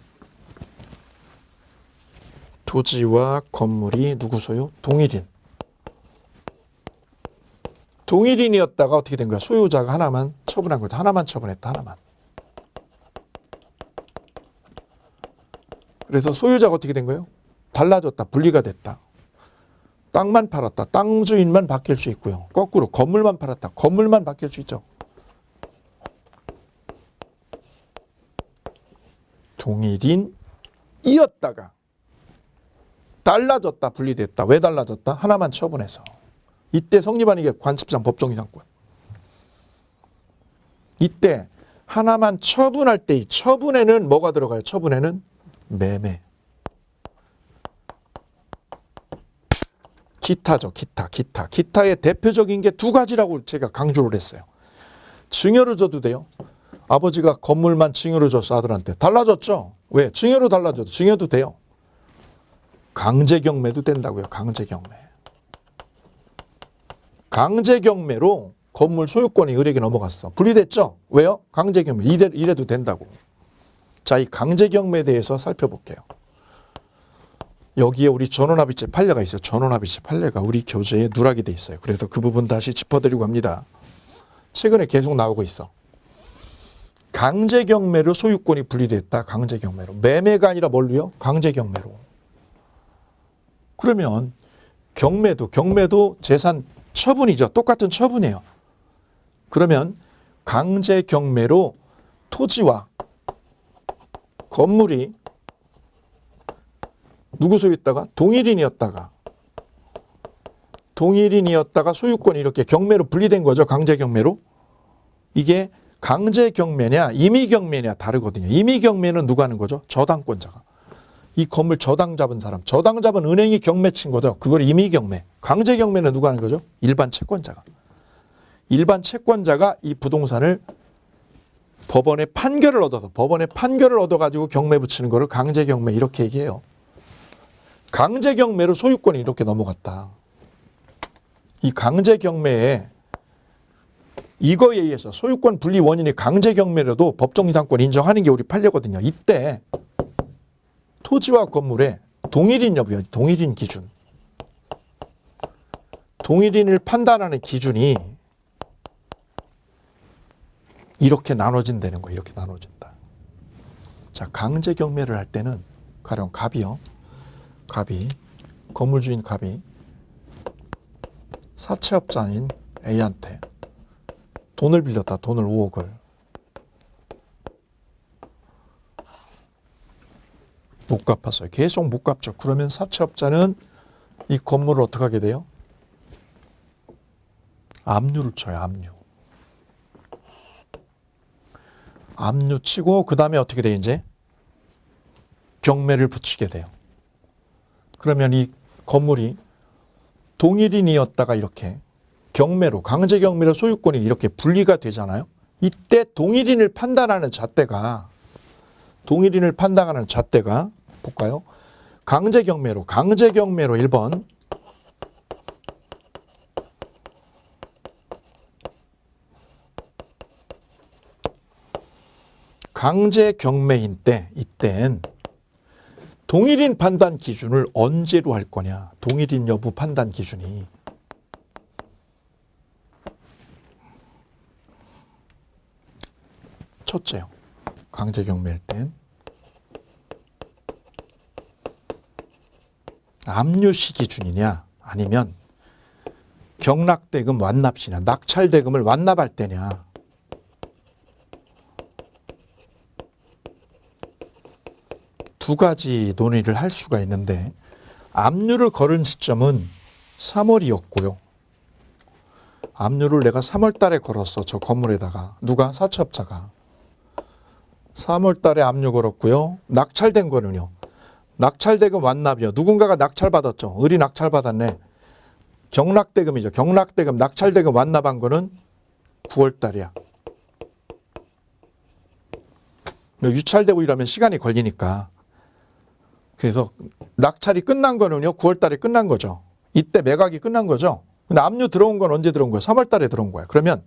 토지와 건물이 누구 소유? 동일인. 동일인이었다가 어떻게 된 거야? 소유자가 하나만 처분한 거죠. 하나만 처분했다. 하나만. 그래서 소유자가 어떻게 된 거예요? 달라졌다. 분리가 됐다. 땅만 팔았다. 땅 주인만 바뀔 수 있고요. 거꾸로 건물만 팔았다. 건물만 바뀔 수 있죠. 동일인이었다가 달라졌다. 분리됐다. 왜 달라졌다? 하나만 처분해서. 이때 성립하는 게 관습상 법정 지상권. 이때 하나만 처분할 때 이 처분에는 뭐가 들어가요? 처분에는 매매. 기타죠. 기타의 대표적인 게 두 가지라고 제가 강조를 했어요. 증여를 줘도 돼요. 아버지가 건물만 증여를 줬어 아들한테. 달라졌죠. 왜? 증여로 달라져도 증여도 돼요. 강제경매도 된다고요. 강제경매. 강제경매로 건물 소유권이 을에게 넘어갔어. 분리됐죠. 왜요? 강제경매. 이래도 된다고. 자, 이 강제경매에 대해서 살펴볼게요. 여기에 우리 전원합의체 판례가 있어요. 전원합의체 판례가 우리 교재에 누락이 돼 있어요. 그래서 그 부분 다시 짚어드리고 합니다. 최근에 계속 나오고 있어. 강제경매로 소유권이 분리됐다. 강제경매로. 매매가 아니라 뭘로요? 강제경매로. 그러면 경매도 재산 처분이죠. 똑같은 처분이에요. 그러면 강제경매로 토지와 건물이 누구 소유했다가 동일인이었다가 소유권이 이렇게 경매로 분리된 거죠. 강제경매로. 이게 강제경매냐 임의경매냐 다르거든요. 임의경매는 누가 하는 거죠? 저당권자가. 이 건물 저당 잡은 사람. 저당 잡은 은행이 경매 친 거죠. 그걸 임의경매. 강제경매는 누가 하는 거죠? 일반 채권자가. 일반 채권자가 이 부동산을 법원의 판결을 얻어가지고 경매 붙이는 거를 강제경매 이렇게 얘기해요. 강제경매로 소유권이 이렇게 넘어갔다. 이 강제경매에 이거에 의해서 소유권 분리 원인이 강제경매로도 법정 지상권 인정하는 게 우리 판례거든요. 이때 토지와 건물의 동일인 여부야. 동일인 기준. 동일인을 판단하는 기준이 이렇게 나눠진다는 거예요. 이렇게 나눠진다. 자, 강제경매를 할 때는 가령 갑이요. 갑이 건물주인 갑이 사채업자인 A한테 돈을 빌렸다. 돈을 5억을. 못 갚았어요. 계속 못 갚죠. 그러면 사채업자는 이 건물을 어떻게 하게 돼요? 압류를 쳐요. 압류. 압류 치고 그 다음에 어떻게 돼요? 이제 경매를 붙이게 돼요. 그러면 이 건물이 동일인이었다가 이렇게 경매로, 강제 경매로 소유권이 이렇게 분리가 되잖아요. 이때 동일인을 판단하는 잣대가 볼까요? 강제 경매로 1번 강제 경매인 때 이땐 동일인 판단 기준을 언제로 할 거냐. 동일인 여부 판단 기준이 첫째요. 강제 경매일 땐 압류시 기준이냐 아니면 경락대금 완납시냐 낙찰대금을 완납할 때냐. 두 가지 논의를 할 수가 있는데 압류를 걸은 시점은 3월이었고요. 압류를 내가 3월 달에 걸었어. 저 건물에다가. 누가? 사채업자가. 3월 달에 압류 걸었고요. 낙찰된 거는요. 낙찰대금 완납이요. 누군가가 낙찰받았죠. 을이 낙찰받았네. 경락대금이죠. 경락대금, 낙찰대금 완납한 거는 9월 달이야. 유찰되고 이러면 시간이 걸리니까. 그래서 낙찰이 끝난 거는요. 9월 달에 끝난 거죠. 이때 매각이 끝난 거죠. 근데 압류 들어온 건 언제 들어온 거예요? 3월 달에 들어온 거야. 그러면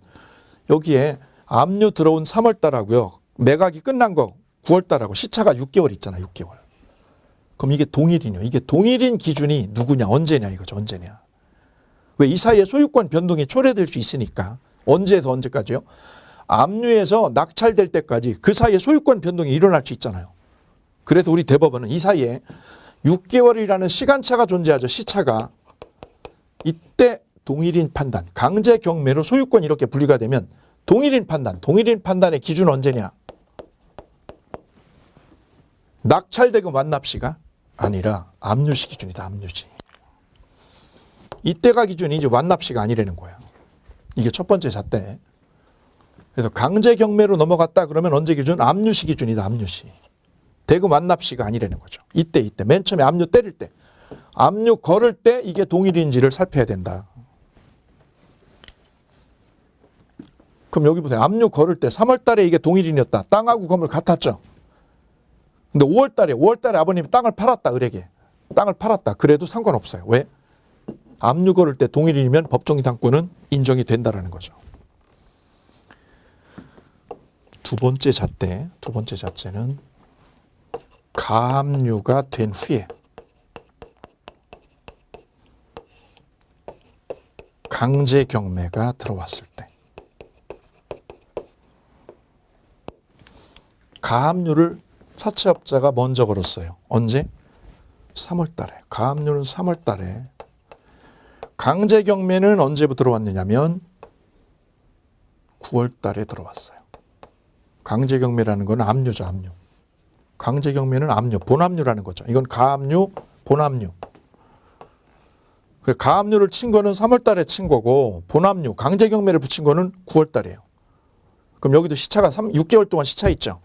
여기에 압류 들어온 3월 달하고요. 매각이 끝난 거 9월 달하고 시차가 6개월 있잖아. 6개월. 그럼 이게 동일인이요. 이게 동일인 기준이 누구냐? 언제냐 이거죠. 언제냐. 왜 이 사이에 소유권 변동이 초래될 수 있으니까. 언제에서 언제까지요? 압류에서 낙찰될 때까지 그 사이에 소유권 변동이 일어날 수 있잖아요. 그래서 우리 대법원은 이 사이에 6개월이라는 시간차가 존재하죠. 시차가. 이때 동일인 판단, 강제 경매로 소유권이 이렇게 분리가 되면 동일인 판단의 기준은 언제냐? 낙찰대금 완납시가 아니라 압류시 기준이다. 압류시. 이때가 기준이 이제 완납시가 아니라는 거야. 이게 첫 번째 잣대. 그래서 강제 경매로 넘어갔다 그러면 언제 기준? 압류시 기준이다. 압류시. 대금 완납시가 아니라는 거죠. 이때 맨 처음에 압류 때릴 때 압류 걸을 때 이게 동일인지를 살펴야 된다. 그럼 여기 보세요. 압류 걸을 때 3월 달에 이게 동일인이었다. 땅하고 건물 같았죠. 근데 5월 달에 아버님이 땅을 팔았다. 을에게. 땅을 팔았다. 그래도 상관없어요. 왜? 압류 걸을 때 동일인이면 법정이당권은 인정이 된다라는 거죠. 두 번째 잣대는 가압류가 된 후에 강제 경매가 들어왔을 때 가압류를 사채업자가 먼저 걸었어요. 언제? 3월 달에. 가압류는 3월 달에. 강제 경매는 언제부터 들어왔느냐면 9월 달에 들어왔어요. 강제 경매라는 건 압류죠. 압류. 강제 경매는 압류, 본압류라는 거죠. 이건 가압류, 본압류. 가압류를 친 거는 3월 달에 친 거고 본압류, 강제 경매를 붙인 거는 9월 달이에요. 그럼 여기도 시차가 6개월 동안 시차 있죠.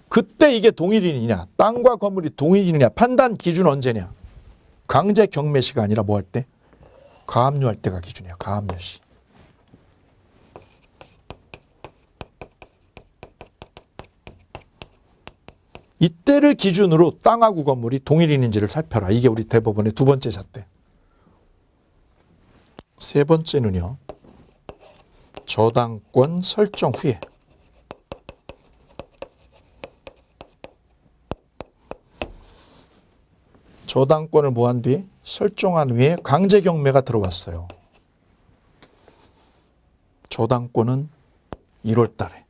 그때 이게 동일인이냐, 땅과 건물이 동일인이냐, 판단 기준 언제냐. 강제 경매시가 아니라 뭐 할 때? 가압류할 때가 기준이야. 가압류시. 이때를 기준으로 땅하고 건물이 동일인인지를 살펴라. 이게 우리 대법원의 두 번째 잣대. 세 번째는요. 저당권 설정 후에 저당권을 뭐한 뒤에 설정한 후에 강제 경매가 들어왔어요. 저당권은 1월 달에.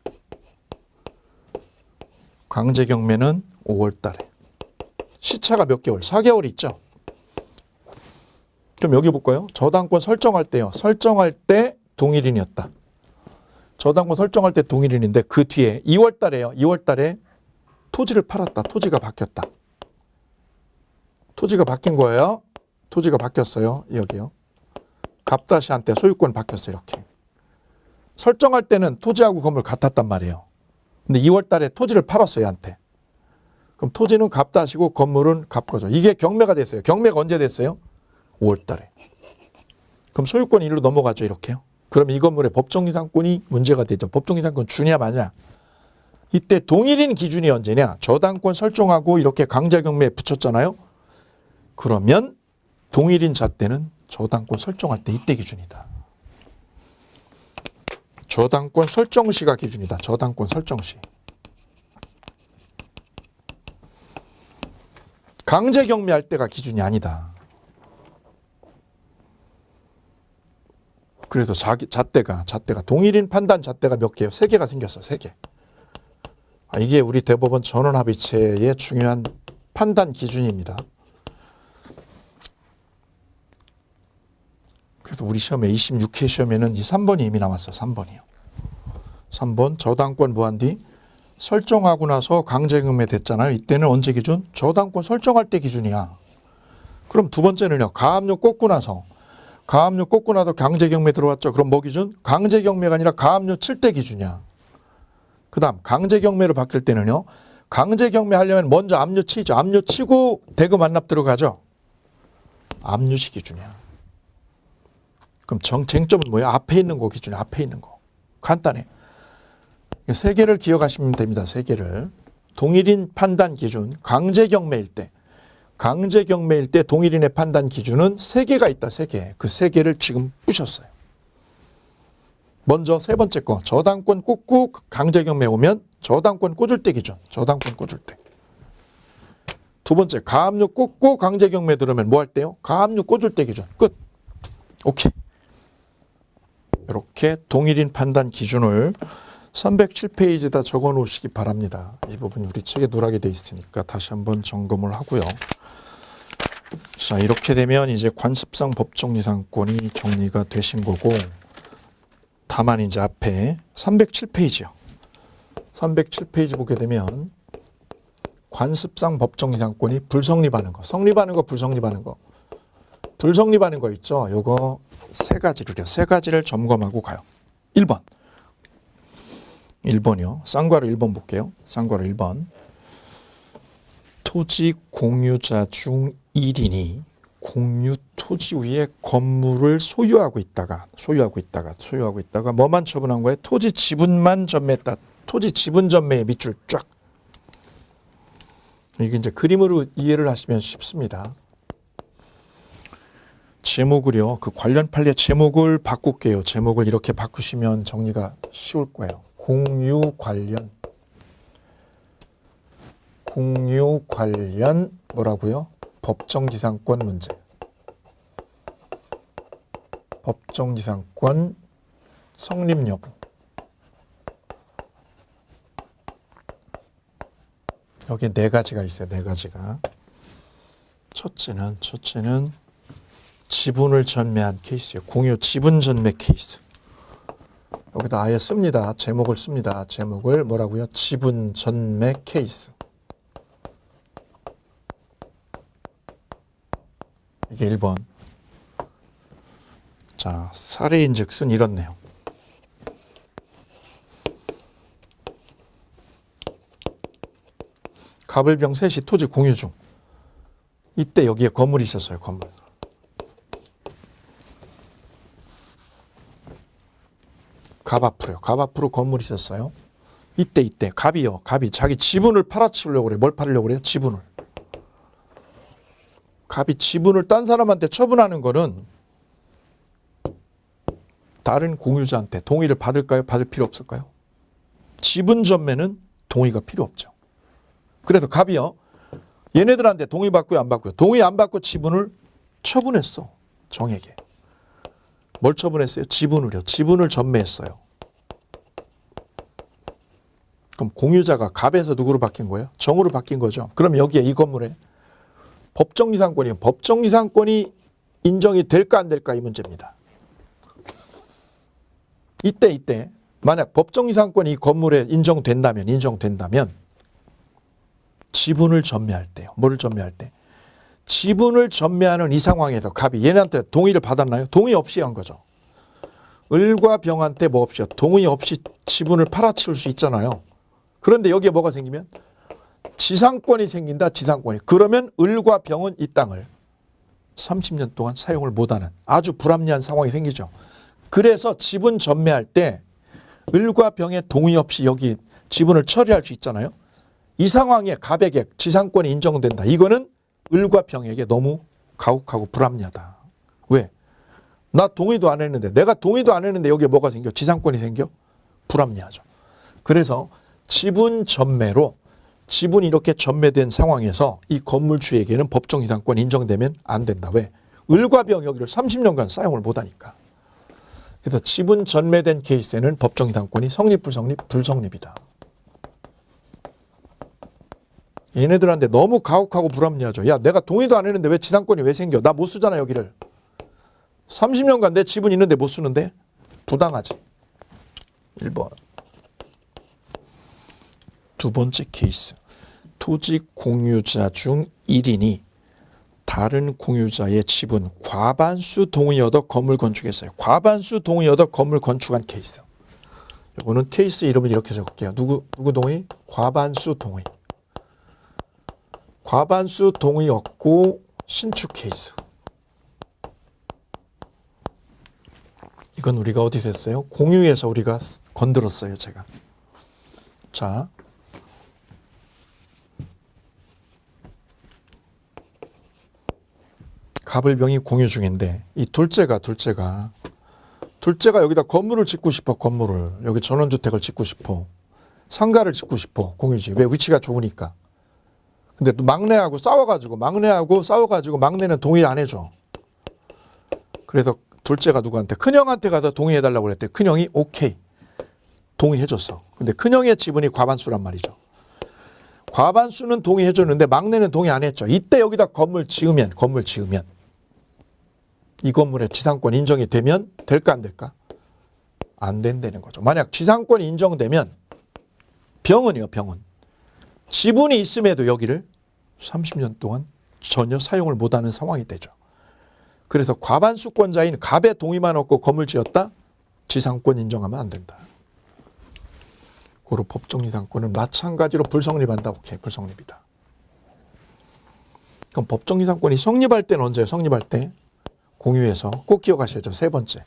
강제 경매는 5월 달에. 시차가 몇 개월? 4개월 있죠. 그럼 여기 볼까요? 저당권 설정할 때요. 설정할 때 동일인이었다. 저당권 설정할 때 동일인인데 그 뒤에 2월 달에요. 2월 달에 토지를 팔았다. 토지가 바뀌었다. 토지가 바뀐 거예요. 토지가 바뀌었어요. 여기요. 갑다시한테 소유권 바뀌었어요. 이렇게. 설정할 때는 토지하고 건물 같았단 말이에요. 근데 2월 달에 토지를 팔았어요. 얘한테. 그럼 토지는 갑다시고 건물은 갑거죠. 이게 경매가 됐어요. 경매가 언제 됐어요? 5월 달에. 그럼 소유권 일로 넘어가죠. 이렇게요. 그럼 이 건물의 법정이상권이 문제가 되죠. 법정이상권 주냐 마냐. 이때 동일인 기준이 언제냐. 저당권 설정하고 이렇게 강제경매에 붙였잖아요. 그러면 동일인 잣대는 저당권 설정할 때 이때 기준이다. 저당권 설정 시가 기준이다. 저당권 설정 시. 강제 경매할 때가 기준이 아니다. 그래서 잣대가 동일인 판단 잣대가 몇 개예요? 3개가 생겼어. 3개. 이게 우리 대법원 전원합의체의 중요한 판단 기준입니다. 그래서 우리 시험에 26회 시험에는 이 3번이 이미 나왔어. 3번이요. 3번 저당권 무한 뒤 설정하고 나서 강제경매 됐잖아요. 이때는 언제 기준? 저당권 설정할 때 기준이야. 그럼 두 번째는요. 가압류 꽂고 나서 강제경매 들어왔죠. 그럼 뭐 기준? 강제경매가 아니라 가압류 칠 때 기준이야. 그 다음 강제경매로 바뀔 때는요. 강제경매 하려면 먼저 압류 치죠. 압류 치고 대금 완납 들어가죠. 압류시 기준이야. 그럼 쟁점은 뭐예요? 앞에 있는 거 기준이야. 앞에 있는 거. 간단해. 3개를 기억하시면 됩니다. 3개를. 동일인 판단 기준, 강제경매일 때 동일인의 판단 기준은 3개가 있다. 3개. 그 3개를 지금 부셨어요. 먼저 세 번째 거. 저당권 꽂고 강제경매 오면 저당권 꽂을 때 기준. 저당권 꽂을 때. 두 번째 가압류 꽂고 강제경매 들으면 뭐 할 때요? 가압류 꽂을 때 기준. 끝. 오케이. 이렇게 동일인 판단 기준을 307페이지에다 적어 놓으시기 바랍니다. 이 부분 우리 책에 누락이 돼 있으니까 다시 한번 점검을 하고요. 자, 이렇게 되면 이제 관습상 법정이상권이 정리가 되신 거고, 다만 이제 앞에 307페이지요. 307페이지 보게 되면 관습상 법정이상권이 불성립하는 거, 성립하는 거, 불성립하는 거. 불성립하는 거 있죠. 요거 3가지를요. 3가지를 점검하고 가요. 1번이요. 쌍괄호 1번 볼게요. 쌍괄호 1번. 토지 공유자 중 1인이 공유 토지 위에 건물을 소유하고 있다가 뭐만 처분한 거예요? 토지 지분만 전매했다. 토지 지분 전매의 밑줄 쫙. 이게 이제 그림으로 이해를 하시면 쉽습니다. 제목을요. 그 관련 판례 제목을 바꿀게요. 제목을 이렇게 바꾸시면 정리가 쉬울 거예요. 공유 관련 뭐라고요? 법정지상권 문제. 법정지상권 성립 여부. 여기 4가지가 있어요. 4가지가. 첫째는 지분을 전매한 케이스예요. 공유 지분 전매 케이스. 여기다 아예 씁니다. 제목을 씁니다. 제목을 뭐라고요? 지분 전매 케이스. 이게 1번. 자, 사례인즉슨 이렇네요. 갑을병 셋이 토지 공유 중. 이때 여기에 건물이 있었어요. 건물. 갑 앞으로 건물이 있었어요. 이때 갑이 자기 지분을 팔아치우려고 그래요. 뭘 팔으려고 그래요? 지분을. 갑이 지분을 딴 사람한테 처분하는 거는 다른 공유자한테 동의를 받을까요? 받을 필요 없을까요? 지분 전매는 동의가 필요 없죠. 그래서 갑이요. 얘네들한테 동의 받고요, 안 받고요. 동의 안 받고 지분을 처분했어. 정에게. 뭘 처분했어요? 지분을요. 지분을 전매했어요. 그럼 공유자가 갑에서 누구로 바뀐 거예요? 정으로 바뀐 거죠. 그럼 여기에 이 건물에 법정이상권이요. 법정이상권이 인정이 될까 안 될까 이 문제입니다. 이때 만약 법정이상권이 이 건물에 인정된다면 지분을 전매할 때요. 뭐를 전매할 때? 지분을 전매하는 이 상황에서 갑이 얘네한테 동의를 받았나요? 동의 없이 한 거죠. 을과 병한테 뭐 없이요? 동의 없이 지분을 팔아치울 수 있잖아요. 그런데 여기에 뭐가 생기면? 지상권이 생긴다. 지상권이. 그러면 을과 병은 이 땅을 30년 동안 사용을 못하는 아주 불합리한 상황이 생기죠. 그래서 지분 전매할 때 을과 병의 동의 없이 여기 지분을 처리할 수 있잖아요. 이 상황에 갑에게 지상권이 인정된다. 이거는 을과 병에게 너무 가혹하고 불합리하다. 왜? 나 동의도 안 했는데, 내가 동의도 안 했는데 여기에 뭐가 생겨? 지상권이 생겨? 불합리하죠. 그래서 지분 전매로 지분이 이렇게 전매된 상황에서 이 건물주에게는 법정 이상권이 인정되면 안 된다. 왜? 을과 병 여기를 30년간 사용을 못하니까. 그래서 지분 전매된 케이스에는 법정 이상권이 성립, 불성립, 불성립이다. 얘네들한테 너무 가혹하고 불합리하죠. 야, 내가 동의도 안 했는데 왜 지상권이 왜 생겨? 나 못 쓰잖아, 여기를. 30년간 내 지분 있는데 못 쓰는데? 부당하지. 1번. 두 번째 케이스. 토지 공유자 중 1인이 다른 공유자의 지분 과반수 동의 얻어 건물 건축했어요. 과반수 동의 얻어 건물 건축한 케이스. 이거는 케이스 이름을 이렇게 적을게요. 누구 동의? 과반수 동의. 과반수 동의 얻고 신축 케이스. 이건 우리가 어디서 했어요? 공유에서 우리가 건드렸어요, 제가. 자. 갑을병이 공유 중인데 이 둘째가 여기다 건물을 짓고 싶어. 건물을 여기 전원주택을 짓고 싶어. 상가를 짓고 싶어. 공유지. 왜? 위치가 좋으니까. 근데 또 막내하고 싸워가지고 막내는 동의를 안 해줘. 그래서 둘째가 누구한테? 큰형한테 가서 동의해달라고 그랬대. 큰형이 오케이 동의해줬어. 근데 큰형의 지분이 과반수란 말이죠. 과반수는 동의해줬는데 막내는 동의 안 했죠. 이때 여기다 건물 지으면 이 건물의 지상권 인정이 되면 될까 안 될까? 안 된다는 거죠. 만약 지상권이 인정되면 병은요. 지분이 있음에도 여기를 30년 동안 전혀 사용을 못하는 상황이 되죠. 그래서 과반수권자인 갑의 동의만 얻고 건물 지었다? 지상권 인정하면 안 된다. 고로 법정 이상권은 마찬가지로 불성립한다. 오케이, 불성립이다. 그럼 법정 이상권이 성립할 때는 언제예요? 성립할 때 공유해서 꼭 기억하셔야죠. 세 번째.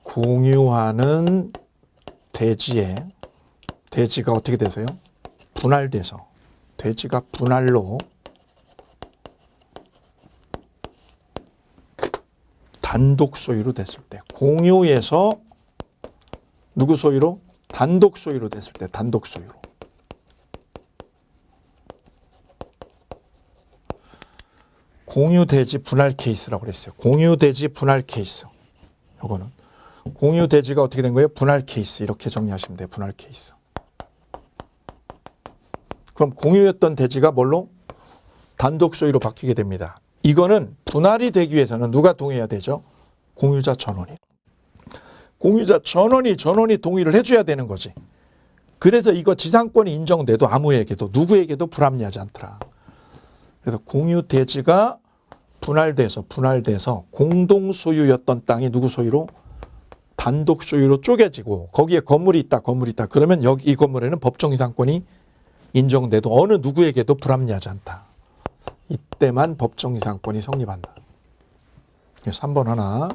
공유하는 대지가 어떻게 되세요? 분할돼서 대지가 분할로 단독 소유로 됐을 때, 공유에서 누구 소유로? 단독 소유로 됐을 때, 단독 소유로. 공유대지 분할 케이스라고 그랬어요. 공유대지 분할 케이스. 요거는 공유대지가 어떻게 된 거예요? 분할 케이스. 이렇게 정리하시면 돼요. 분할 케이스. 그럼 공유였던 대지가 뭘로? 단독 소유로 바뀌게 됩니다. 이거는 분할이 되기 위해서는 누가 동의해야 되죠? 공유자 전원이. 공유자 전원이 동의를 해줘야 되는 거지. 그래서 이거 지상권이 인정돼도 아무에게도 누구에게도 불합리하지 않더라. 그래서 공유 대지가 분할돼서 공동 소유였던 땅이 누구 소유로? 단독 소유로 쪼개지고 거기에 건물이 있다. 그러면 여기 이 건물에는 법정 이상권이 인정돼도 어느 누구에게도 불합리하지 않다. 이때만 법정 이상권이 성립한다. 그래서 3번 하나.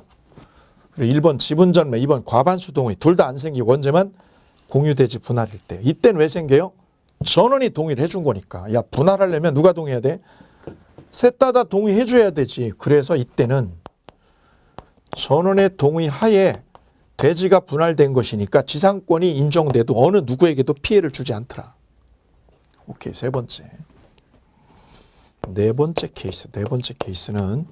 그리고 1번 지분 전매, 2번 과반수 동의. 둘 다 안 생기고 언제만? 공유대지 분할일 때. 이때는 왜 생겨요? 전원이 동의를 해준 거니까. 야, 분할하려면 누가 동의해야 돼? 셋 다 동의해줘야 되지. 그래서 이때는 전원의 동의하에 대지가 분할된 것이니까 지상권이 인정돼도 어느 누구에게도 피해를 주지 않더라. 오케이, 세 번째. 네 번째 케이스는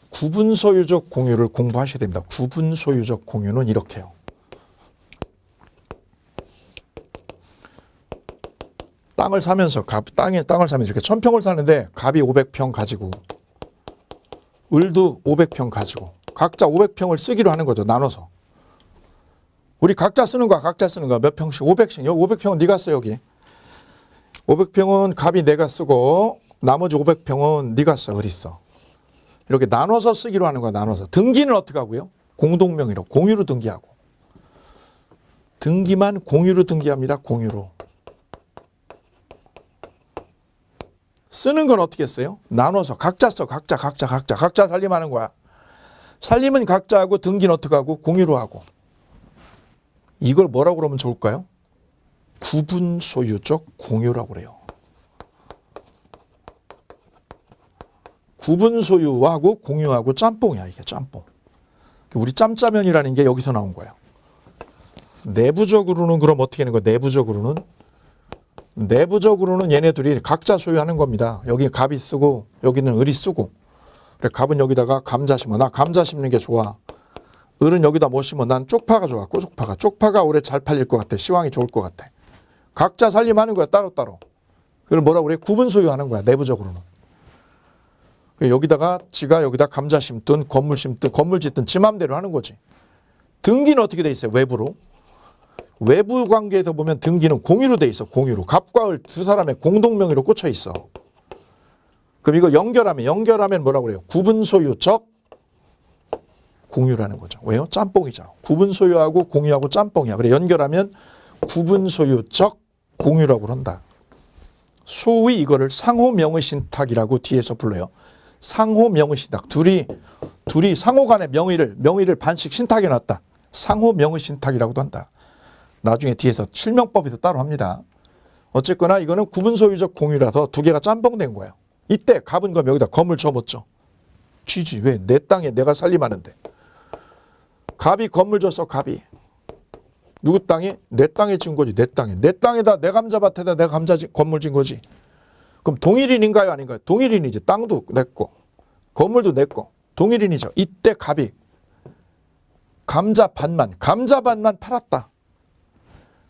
구분 소유적 공유를 공부하셔야 됩니다. 구분 소유적 공유는 이렇게요. 땅을 사면서 땅을 사면서 이렇게 1000평을 사는데 갑이 500평 가지고 을도 500평 가지고 각자 500평을 쓰기로 하는 거죠. 나눠서. 우리 각자 쓰는 거야. 각자 쓰는 거야. 몇 평씩? 500씩. 여기 500평은 네가 써 여기. 500평은 갑이 내가 쓰고 나머지 500평은 네가 써. 을이 써. 이렇게 나눠서 쓰기로 하는 거야. 나눠서. 등기는 어떻게 하고요? 공동명의로 공유로 등기하고. 등기만 공유로 등기합니다. 공유로. 쓰는 건 어떻게 써요? 나눠서 각자 써. 각자 살림하는 거야. 살림은 각자 하고 등기는 어떻게 하고? 공유로 하고. 이걸 뭐라고 그러면 좋을까요? 구분 소유적 공유라고 그래요. 구분 소유하고 공유하고 짬뽕이야. 이게 짬뽕. 우리 짬짜면이라는 게 여기서 나온 거예요. 내부적으로는 그럼 어떻게 하는 거야? 내부적으로는 얘네들이 각자 소유하는 겁니다. 여기 갑이 쓰고 여기는 을이 쓰고. 그래, 갑은 여기다가 감자 심어. 나 감자 심는 게 좋아. 을은 여기다 뭐 심어? 난 쪽파가 좋아. 쪽파가. 쪽파가 올해 잘 팔릴 것 같아. 시황이 좋을 것 같아. 각자 살림하는 거야. 따로따로. 그걸 뭐라고 그래? 구분 소유하는 거야. 내부적으로는. 여기다가 지가 여기다 감자 심든 건물 심든 건물 짓든 지 맘대로 하는 거지. 등기는 어떻게 돼 있어요? 외부로. 외부 관계에서 보면 등기는 공유로 돼 있어. 공유로. 갑과 을 두 사람의 공동명의로 꽂혀 있어. 그럼 이거 연결하면 뭐라고 그래요? 구분 소유적 공유라는 거죠. 왜요? 짬뽕이죠. 구분 소유하고 공유하고 짬뽕이야. 그래 연결하면 구분 소유적 공유라고 한다. 소위 이거를 상호명의 신탁이라고 뒤에서 불러요. 상호명의 신탁. 둘이 상호 간의 명의를 반씩 신탁해 놨다. 상호명의 신탁이라고도 한다. 나중에 뒤에서 실명법에서 따로 합니다. 어쨌거나 이거는 구분 소유적 공유라서 두 개가 짬뽕된 거예요. 이때 갑은 그럼 여기다 검을 쳐봤죠. 쥐지. 왜? 내 땅에 내가 살림하는데. 갑이 건물 줬어. 갑이. 누구 땅에? 내 땅에 진 거지. 내 땅에. 내 땅에다 내 감자밭에다 내가 건물 진 거지. 그럼 동일인인가요? 아닌가요? 동일인이지. 땅도 내 거. 건물도 내 거. 동일인이죠. 이때 갑이 감자밭만 팔았다.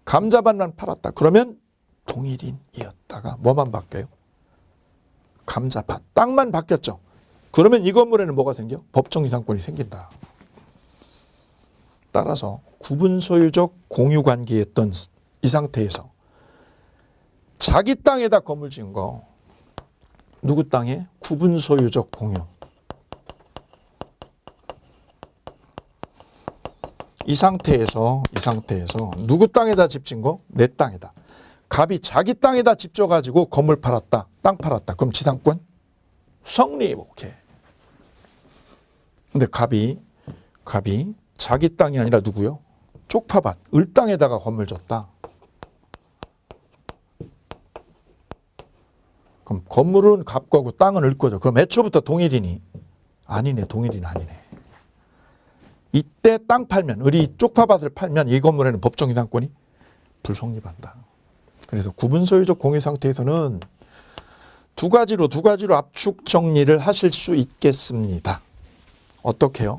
감자밭만 팔았다. 그러면 동일인이었다가 뭐만 바뀌어요? 감자밭. 땅만 바뀌었죠. 그러면 이 건물에는 뭐가 생겨? 법정 이상권이 생긴다. 따라서 구분 소유적 공유 관계였던 이 상태에서 자기 땅에다 건물 지은 거 누구 땅에? 구분 소유적 공유. 이 상태에서 누구 땅에다 집 지은 거? 내 땅에다. 갑이 자기 땅에다 집 져가지고 건물 팔았다. 땅 팔았다. 그럼 지상권? 성립. 오케이. 근데 갑이 자기 땅이 아니라 누구요? 쪽파밭, 을 땅에다가 건물 줬다. 그럼 건물은 갑 거고 땅은 을 거죠. 그럼 애초부터 동일인이 아니네. 동일인 아니네. 이때 땅 팔면, 을이 쪽파밭을 팔면 이 건물에는 법정 이상권이 불성립한다. 그래서 구분 소유적 공유 상태에서는 두 가지로 압축 정리를 하실 수 있겠습니다. 어떻게요?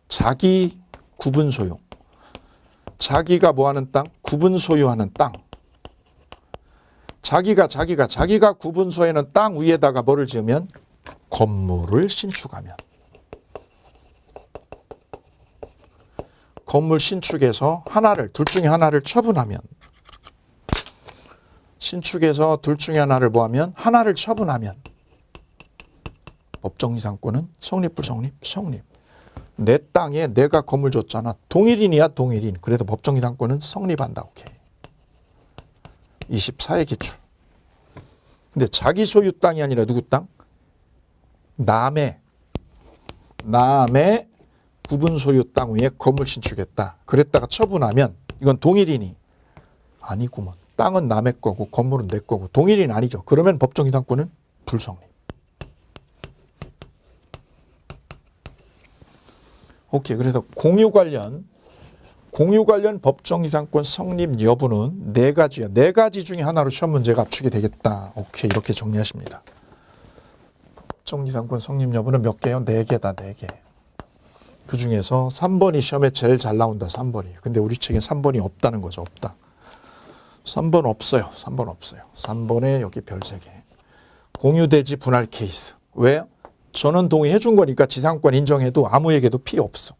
자기 구분 소유. 자기가 뭐 하는 땅? 구분 소유하는 땅. 자기가 구분 소유하는 땅 위에다가 뭐를 지으면? 건물을 신축하면. 건물 신축해서 둘 중에 하나를 처분하면. 신축해서 둘 중에 하나를 뭐하면? 하나를 처분하면. 법정 이상권은 성립, 불성립? 성립. 내 땅에 내가 건물 줬잖아. 동일인이야, 동일인. 그래서 법정 이상권은 성립한다. 오케이. 24의 기출. 근데 자기 소유 땅이 아니라 누구 땅? 남의 구분 소유 땅 위에 건물 신축했다. 그랬다가 처분하면 이건 동일인이 아니구먼. 땅은 남의 거고 건물은 내 거고 동일인 아니죠. 그러면 법정 이상권은 불성립. 오케이. 그래서 공유 관련 법정 이상권 성립 여부는 네 가지야. 네 가지 중에 하나로 시험 문제가 압축이 되겠다. 오케이. 이렇게 정리하십니다. 법정 이상권 성립 여부는 몇 개요? 네 개다. 네 개. 그 중에서 3번이 시험에 제일 잘 나온다. 3번이. 근데 우리 책에 3번이 없다는 거죠. 없다. 3번 없어요. 3번 없어요. 3번에 여기 별 3개. 공유대지 분할 케이스. 왜? 전원 동의해 준 거니까 지상권 인정해도 아무에게도 피해 없어.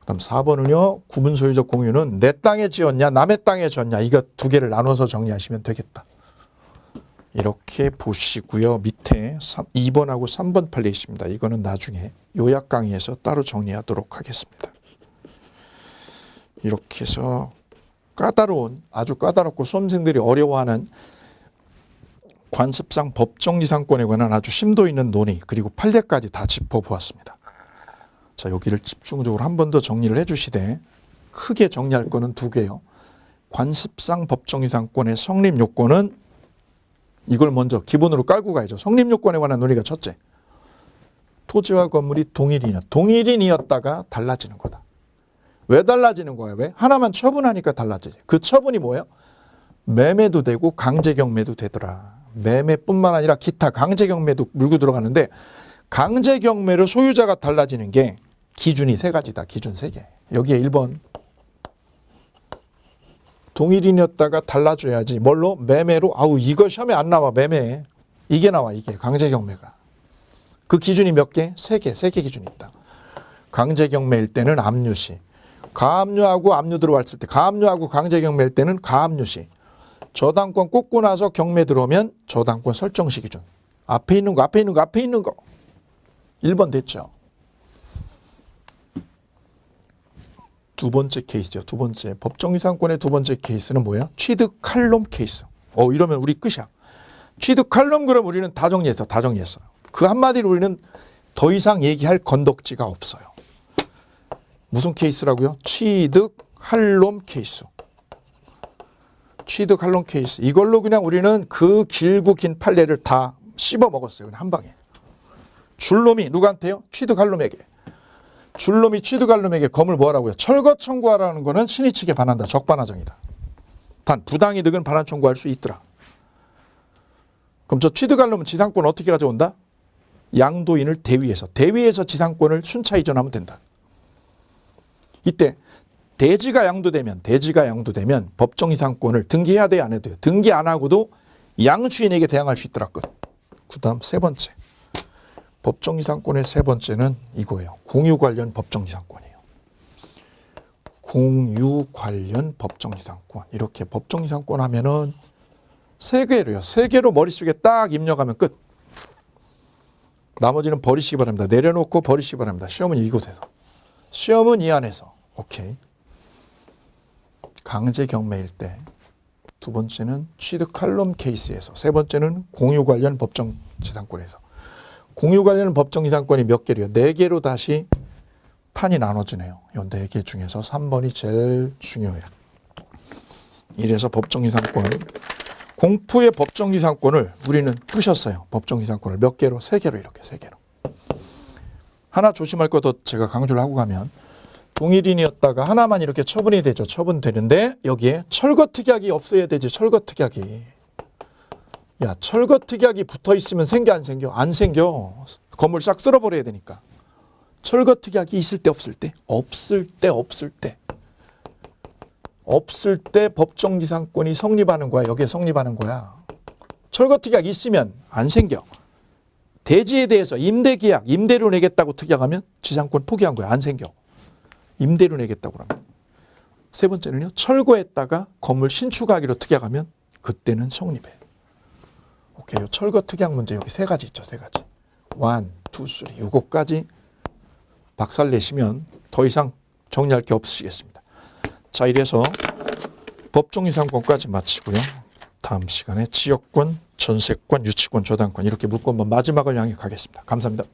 그다음 4번은요. 구분 소유적 공유는 내 땅에 지었냐 남의 땅에 지었냐 이거 두 개를 나눠서 정리하시면 되겠다. 이렇게 보시고요. 밑에 2번하고 3번 판례 있습니다. 이거는 나중에 요약 강의에서 따로 정리하도록 하겠습니다. 이렇게 해서 까다로운 아주 까다롭고 수험생들이 어려워하는 관습상 법정지상권에 관한 아주 심도 있는 논의 그리고 판례까지 다 짚어보았습니다. 자, 여기를 집중적으로 한 번 더 정리를 해주시되 크게 정리할 거는 두 개요. 관습상 법정지상권의 성립 요건은 이걸 먼저 기본으로 깔고 가야죠. 성립 요건에 관한 논의가 첫째. 토지와 건물이 동일인이었다가 달라지는 거다. 왜 달라지는 거야? 왜? 하나만 처분하니까 달라지지. 그 처분이 뭐예요? 매매도 되고 강제경매도 되더라. 매매뿐만 아니라 기타 강제경매도 물고 들어가는데 강제경매로 소유자가 달라지는 게 기준이 세 가지다. 기준 세 개. 여기에 1번 동일인이었다가 달라져야지. 뭘로? 매매로. 아우 이거 시험에 안 나와. 매매. 이게 나와. 이게 강제경매가. 그 기준이 몇 개? 세 개. 세 개 기준이 있다. 강제경매일 때는 압류시. 가압류하고 압류 들어왔을 때 가압류하고 강제경매일 때는 가압류시. 저당권 꽂고 나서 경매 들어오면 저당권 설정시 기준. 앞에 있는 거. 1번 됐죠. 두 번째 케이스죠. 두 번째. 법정지상권의 두 번째 케이스는 뭐야? 취득 칼럼 케이스. 이러면 우리 끝이야. 취득 칼럼 그럼 우리는 다 정리했어. 그 한마디로 우리는 더 이상 얘기할 건덕지가 없어요. 무슨 케이스라고요? 취득 칼럼 케이스. 취득 칼럼 케이스. 이걸로 그냥 우리는 그 길고 긴 판례를 다 씹어 먹었어요. 그냥 한 방에. 줄놈이 누구한테요? 취득 칼럼에게. 줄놈이 취득할놈에게 검을 뭐하라고요? 철거 청구하라는 거는 신의 측에 반한다. 적반하장이다. 단 부당이득은 반환 청구할 수 있더라. 그럼 저 취득할놈은 지상권을 어떻게 가져온다? 양도인을 대위에서 지상권을 순차 이전하면 된다. 이때 대지가 양도되면 법정지상권을 등기해야 돼요? 안 해도 돼요? 등기 안 하고도 양주인에게 대항할 수 있더라. 끝. 그 다음 세 번째. 법정지상권의 세 번째는 이거예요. 공유 관련 법정지상권이에요. 공유 관련 법정지상권. 이렇게 법정지상권 하면은 세 개로요. 세 개로 머릿속에 딱 입력하면 끝. 나머지는 버리시기 바랍니다. 내려놓고 버리시기 바랍니다. 시험은 이곳에서. 시험은 이 안에서. 오케이. 강제경매일 때. 두 번째는 취득 칼럼 케이스에서. 세 번째는 공유 관련 법정지상권에서. 공유 관련 법정지상권이 몇 개로요? 4개로 다시 판이 나눠지네요. 이 4개 중에서 3번이 제일 중요해요. 이래서 법정지상권, 공포의 법정지상권을 우리는 푸셨어요. 법정지상권을 몇 개로? 3개로 이렇게 3개로. 하나 조심할 거 더 제가 강조를 하고 가면 동일인이었다가 하나만 이렇게 처분이 되죠. 처분되는데 여기에 철거특약이 없어야 되지. 철거특약이. 야, 철거특약이 붙어있으면 생겨 안 생겨? 안 생겨. 건물 싹 쓸어버려야 되니까. 철거특약이 있을 때 없을 때? 없을 때 법정지상권이 성립하는 거야. 여기에 성립하는 거야. 철거특약이 있으면 안 생겨. 대지에 대해서 임대계약, 임대료 내겠다고 특약하면 지상권 포기한 거야. 안 생겨. 임대료 내겠다고 그러면. 세 번째는요. 철거했다가 건물 신축하기로 특약하면 그때는 성립해. 오케이. 철거 특약 문제 여기 3가지 있죠. 3가지. 1, 2, 3. 요거까지 박살 내시면 더 이상 정리할 게 없으시겠습니다. 자, 이래서 법정지상권까지 마치고요. 다음 시간에 지역권, 전세권, 유치권, 저당권 이렇게 묶고 마지막을 향해 가겠습니다. 감사합니다.